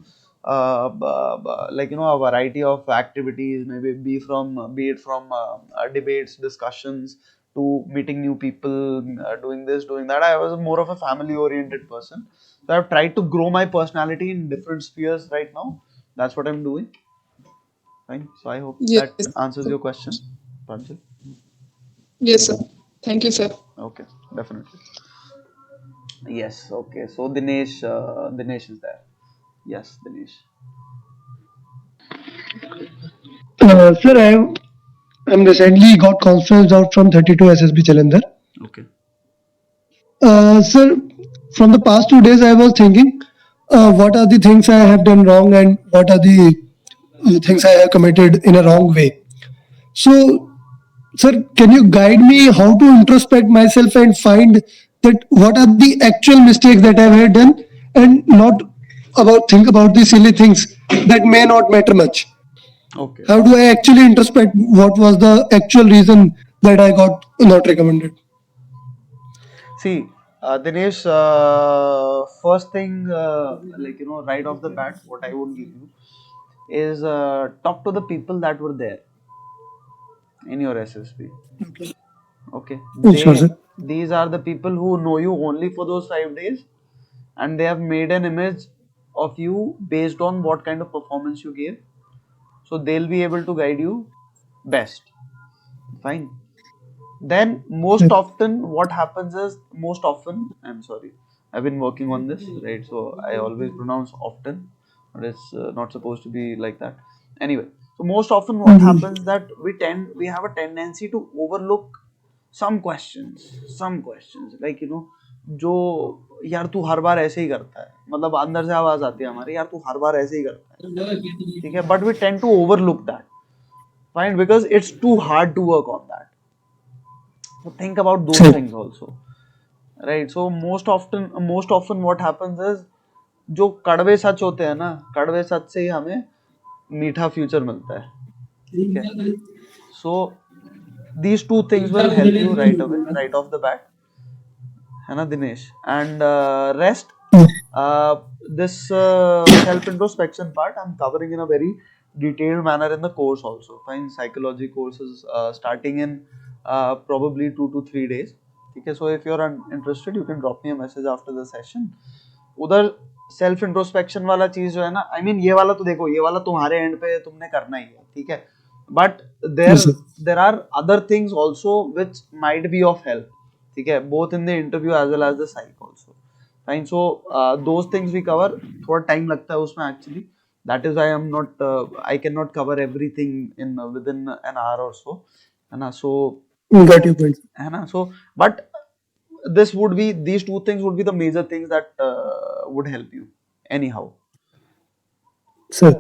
like a variety of activities, maybe be it from debates, discussions, to meeting new people, doing this, doing that. I was more of a family oriented person. So I've tried to grow my personality in different spheres right now. That's what I'm doing. Fine. So I hope Yes, that answers your question, Pranjal. yes, sir. Thank you, sir. Okay, definitely. Yes, okay. So Dinesh is there. Yes, Dinesh. Sir, I'm recently got conference out from 32 SSB Jalandhar. Okay. Sir, from the past 2 days, I was thinking, what are the things I have done wrong and what are the things I have committed in a wrong way. So, sir, can you guide me how to introspect myself and find that what are the actual mistakes that I have done, and not about think about the silly things that may not matter much. Okay. How do I actually introspect what was the actual reason that I got not recommended? See, Dinesh, first thing, right off the bat, what I would give you is talk to the people that were there in your SSP. Okay. Sure, sir. These are the people who know you only for those 5 days, and they have made an image of you based on what kind of performance you gave. So they'll be able to guide you best. Fine. Then most often what happens is, most often, I'm sorry, I've been working on this, right? So I always pronounce often, but it's not supposed to be like that. Anyway, so most often what happens that we have a tendency to overlook some questions like जो यार तू हर बार ऐसे ही करता है, मतलब अंदर से आवाज आती है हमारी, यार तू हर बार ऐसे ही करता है, ठीक है, but we tend to overlook that, fine, because it's too hard to work on that. So think about those Sir. things also, right? So most often what happens is, जो कड़वे सच होते हैं ना, कड़वे सच से ही हमें मीठा फ्यूचर मिलता है, ठीक है. So these two things will help you right away, right off the bat, है ना Dinesh, and rest, uh, this self introspection part I'm covering in a very detailed manner in the course also. Fine, psychology courses starting in probably 2 to 3 days. Okay, so if you're interested, you can drop me a message after the session. उधर self introspection वाला चीज जो है ना, I mean ये वाला तो देखो, ये वाला तुम्हारे एंड पे तुमने करना ही है, ठीक है, but there Yes, sir. There are other things also which might be of help, ठीक है, both in the interview as well as the psych also. Fine. So those things we cover, थोड़ा time लगता है उसमें actually, that is I am not, I can not cover everything in with in an hour और so, है ना. सो Got your point. है ना. So but this would be, these two things would be the major things that would help you anyhow. Sir.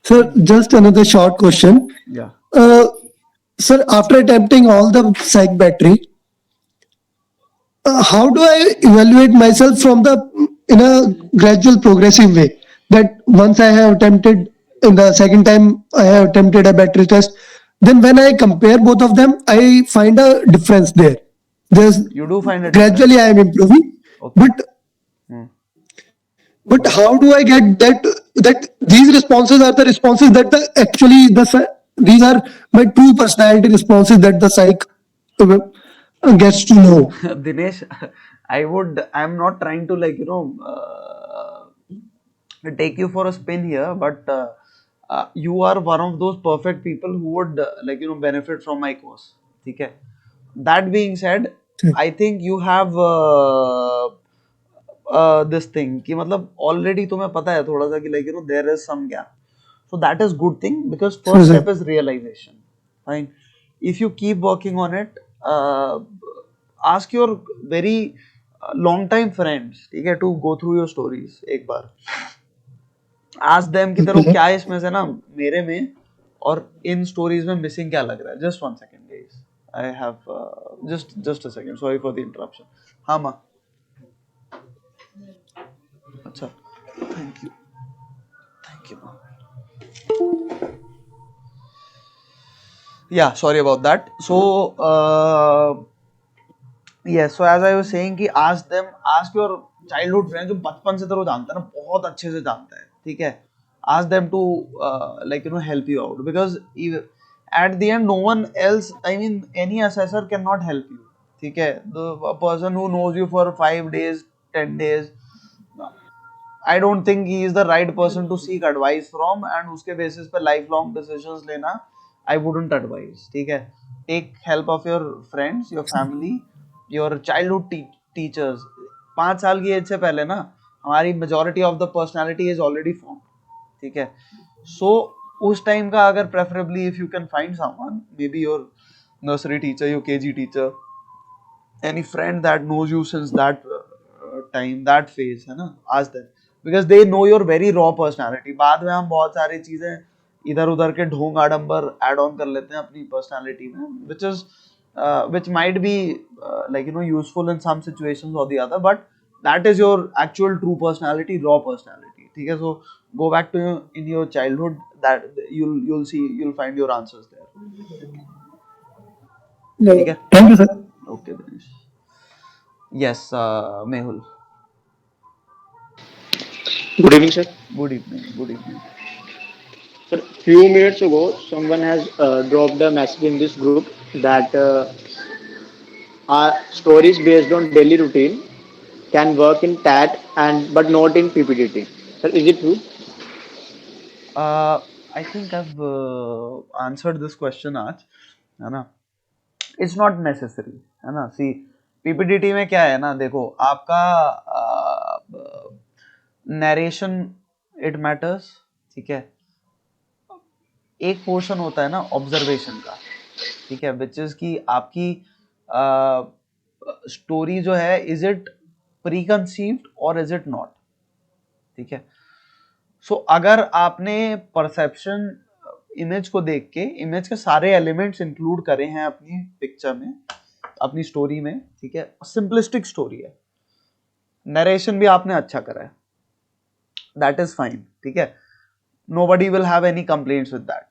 Sir, Fine. just another short question. Yeah. Uh, Sir, after attempting all the psych battery, how do I evaluate myself from the in a gradual progressive way? That once I have attempted in the second time I have attempted a battery test, then when I compare both of them, I find a difference there. There's You do find a gradually difference. I am improving, Okay. but Hmm. but But how do I get that these responses are the responses that the actually these are my true personality responses that the psych gets to know. Dinesh, I'm not trying to take you for a spin here, but you are one of those perfect people who would benefit from my course. Okay. That being said, I think you have this thing कि मतलब already तुम्हें पता है थोड़ा सा कि there is some gap. So that is good thing, because Sure, first sir. step is realization. Fine. If you keep working on it, ask your very long time friends, ठीक है, to go through your stories एक बार. Ask them कि तेरे को Okay, क्या इसमें से ना मेरे में और इन स्टोरीज में मिसिंग क्या लग रहा है. Just one second guys, I have just a second, sorry for the interruption. हाँ माँ. अच्छा. Thank you. थैंक यू माँ. Yeah, sorry about that. So, yes, so as I was saying कि ask your childhood friends जो बचपन से तेरे को जानता है ना, बहुत अच्छे से जानता है, ठीक है? Ask them to like help you out, because at the end no one else, I mean any assessor cannot help you, ठीक है? The a person who knows you for 5 days, 10 days, I don't think he is the right person to seek advice from, and उसके basis पे life long decisions लेना I wouldn't advise, ठीक है? Take help of your friends, your family, your childhood teachers. 5 साल की age से पहले ना हमारी majority of the personality is already form, ठीक है? सो उस टाइम का अगर preferably if you can find someone, maybe your nursery teacher, your KG teacher, any friend that knows you since that time, that phase, है ना, ask them, because they know your very raw personality. बाद में हम बहुत सारी चीजें इधर उधर के ढोंग आडंबर ऐड ऑन कर लेते हैं अपनी पर्सनालिटी में, which might be like useful in some situations or the other, but that is your actual true personality, raw personality, ठीक है? So go back to in your childhood, that you'll see, you'll find your answers there, ठीक है? Thank you, sir. Okay, Dinesh. Yes, Mehul. Good evening, sir. Good evening. Good evening. Sir, few minutes ago, someone has dropped a message in this group that our stories based on daily routine can work in TAT and but not in PPDT. Sir, is it true? I think I've answered this question आज, है ना? It's not necessary, है ना? See, PPDT में क्या है ना, देखो आपका नरेशन इट मैटर्स, ठीक है? एक पोर्शन होता है ना ऑब्जर्वेशन का, ठीक है, विच इज कि आपकी स्टोरी जो है, इज इट प्री कंसीव्ड और इज इट नॉट, ठीक है? सो अगर आपने परसेप्शन इमेज को देख के इमेज के सारे एलिमेंट्स इंक्लूड करे हैं अपनी पिक्चर में, अपनी स्टोरी में, ठीक है, सिंपलिस्टिक स्टोरी है, नरेशन भी आपने अच्छा करा है, दैट इज फाइन, ठीक है? Nobody will have any complaints with that.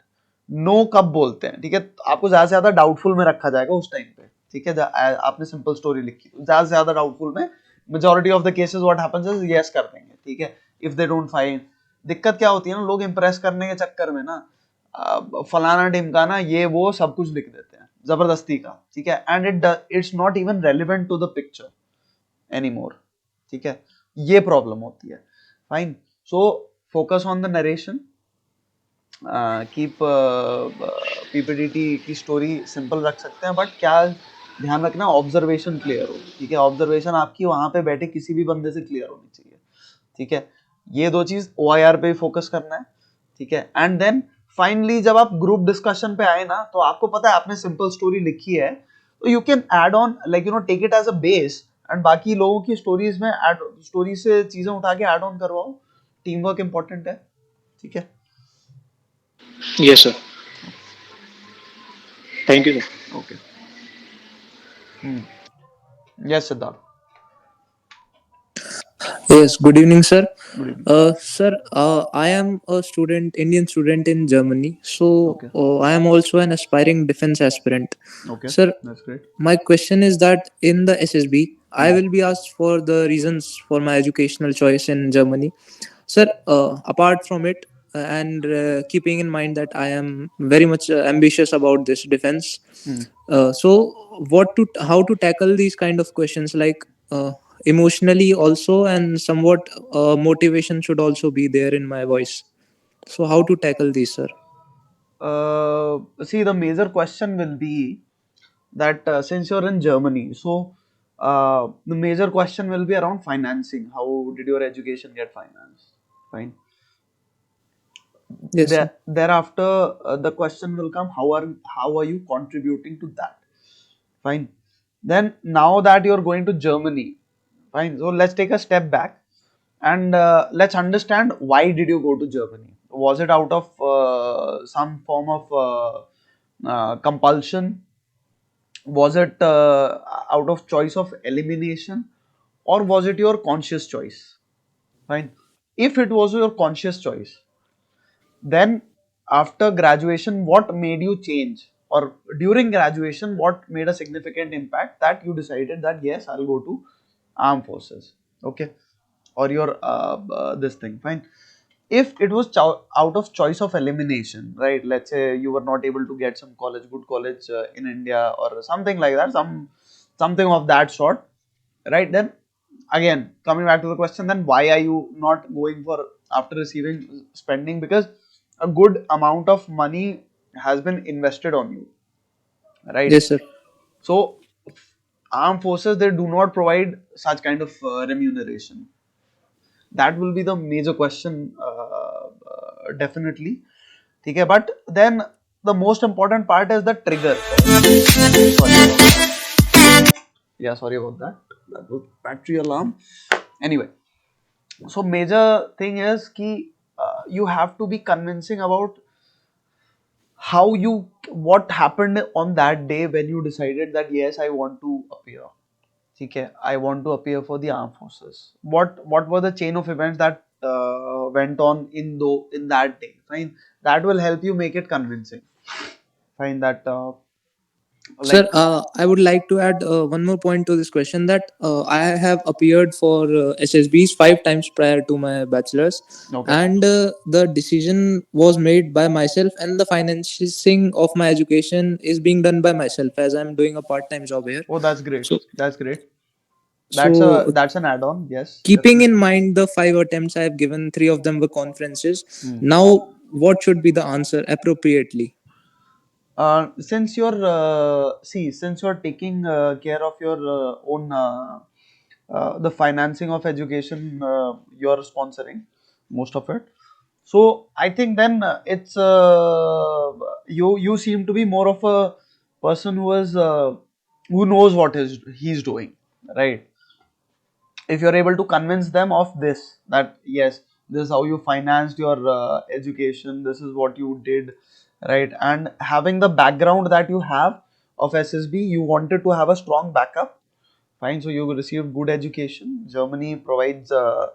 No कब बोलते हैं, ठीक है? आपको ज्यादा से ज्यादा डाउटफुल में रखा जाएगा उस टाइम पे, ठीक है? आपने सिंपल स्टोरी लिखी, ज्यादा से ज्यादा डाउटफुल में majority of the cases what happens is yes कर देंगे, ठीक है? इफ दे डोंट फाइंड, दिक्कत क्या होती है ना, लोग इंप्रेस करने के चक्कर में ना फलाना ढिमकाना ये वो सब कुछ लिख देते हैं जबरदस्ती का, ठीक है? And it's not even relevant to the picture any more, ठीक है? ये प्रॉब्लम होती है। Fine, so focus on the narration, keep PPDT की स्टोरी सिंपल रख सकते हैं, बट क्या ध्यान रखना, ऑब्जर्वेशन क्लियर हो, ठीक है? ऑब्जर्वेशन आपकी वहां पे बैठे किसी भी बंदे से क्लियर होनी चाहिए, ठीक है? ये दो चीज OIR पे फोकस करना है, ठीक है? एंड देन फाइनली जब आप ग्रुप डिस्कशन पे आए ना, तो आपको पता है आपने सिंपल स्टोरी लिखी है, तो you can add on, like take it as a base, and बाकी लोगों की स्टोरीज में स्टोरी से चीजें उठा के ऐड ऑन करवाओ। टीम वर्क इंपॉर्टेंट है, ठीक है? Yes, sir. Thank you, sir. Okay. Yes, Siddharth. Yes, good evening, sir. Good evening. Sir, I am a student, Indian student in Germany. So, Okay. I am also an aspiring defense aspirant. Okay. Sir, That's great. my question is that in the SSB, I will be asked for the reasons for my educational choice in Germany. Sir, apart from it, and keeping in mind that I am very much ambitious about this defense, so how to tackle these kind of questions, like emotionally also, and somewhat motivation should also be there in my voice. So how to tackle these, sir? See, the major question will be that since you're in Germany, so the major question will be around financing. How did your education get financed? Fine. Yes, sir. Thereafter, the question will come: how are you contributing to that? Fine. Then now that you're going to Germany, fine. So let's take a step back and let's understand, why did you go to Germany? Was it out of some form of compulsion? Was it out of choice of elimination, or was it your conscious choice? Fine. If it was your conscious choice, then after graduation, what made you change, or during graduation, what made a significant impact that you decided that yes, I'll go to armed forces. Okay, or your this thing, fine. If it was out of choice of elimination, right? Let's say you were not able to get some college, good college in India or something like that, something of that sort, right? Then again, coming back to the question, then why are you not going for after receiving spending? Because a good amount of money has been invested on you, right? Yes, sir. So armed forces, they do not provide such kind of remuneration. That will be the major question, definitely. Okay, but then the most important part is the trigger. Sorry about that. Yeah, sorry about that. That was battery alarm. Anyway, so major thing is ki you have to be convincing about how you, what happened on that day when you decided that yes, I want to appear. Okay, I want to appear for the armed forces. What were the chain of events that went on in that day? Fine, that will help you make it convincing. Fine, that Sir, like I would like to add one more point to this question that I have appeared for SSBs 5 times prior to my bachelor's, okay. and the decision was made by myself, and the financing of my education is being done by myself as I'm doing a part-time job here. Oh, that's great. So, That's great. so That's an add-on. Yes, keeping in definitely. mind the 5 attempts I have given, 3 of them were conferences. Hmm. Now, what should be the answer appropriately? Since you're taking care of your own the financing of education, you're sponsoring most of it. So I think then it's you seem to be more of a person who knows what is he's doing, right? If you're able to convince them of this, that yes, this is how you financed your education, this is what you did, right? And having the background that you have of SSB, you wanted to have a strong backup. Fine, so you received good education. Germany provides a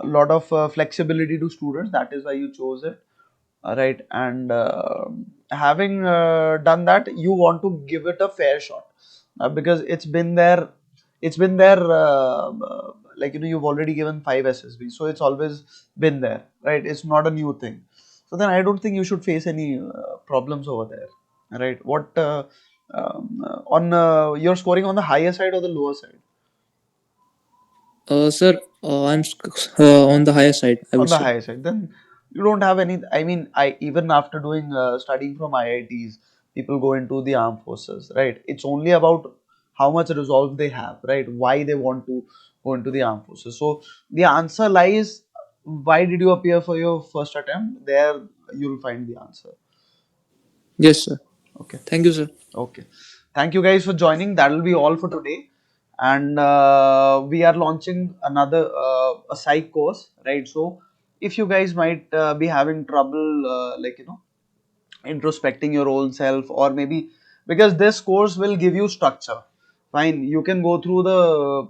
lot of flexibility to students, that is why you chose it. Right, and having done that, you want to give it a fair shot, because it's been there, like you've already given 5 SSB, so it's always been there, right? It's not a new thing. So then I don't think you should face any problems over there, right? What on you're scoring on the higher side or the lower side? Sir, I'm on the higher side, I On would the say. higher side, then you don't have any. I mean, I even after doing studying from IITs, people go into the armed forces, right? It's only about how much resolve they have, right? Why they want to go into the armed forces. So the answer lies, why did you appear for your first attempt? There you'll find the answer. Yes, sir. Okay. Thank you, sir. Okay. Thank you guys for joining. That will be all for today. And we are launching another a psych course, right? So if you guys might be having trouble, introspecting your own self, or maybe because this course will give you structure. Fine, you can go through the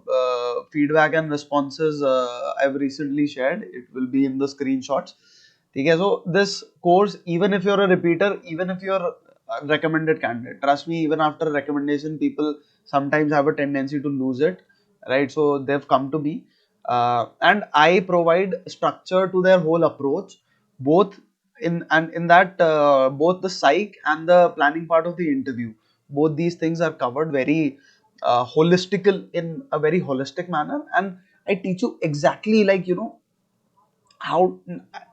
feedback and responses I've recently shared. It will be in the screenshots. Okay, so this course, even if you're a repeater, even if you're a recommended candidate, trust me, even after recommendation, people sometimes have a tendency to lose it, right? So they've come to me, and I provide structure to their whole approach, both in that both the psych and the planning part of the interview. Both these things are covered very holistical, in a very holistic manner, and I teach you exactly, like how.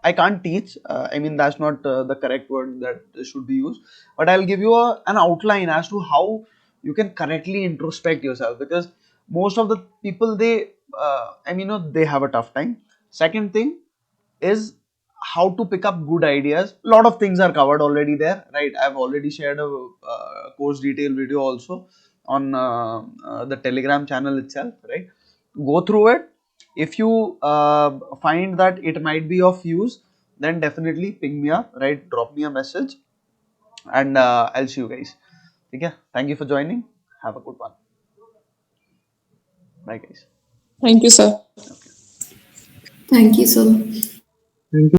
I can't teach, I mean, that's not the correct word that should be used, but I'll give you an outline as to how you can correctly introspect yourself, because most of the people, they I mean, they have a tough time. Second thing is how to pick up good ideas. A lot of things are covered already there, right? I've already shared a course detail video also on the Telegram channel itself, right? Go through it. If you find that it might be of use, then definitely ping me up, right? Drop me a message, and I'll see you guys. Okay, thank you for joining. Have a good one. Bye guys. Thank you, sir. Okay. Thank you, sir. Thank you.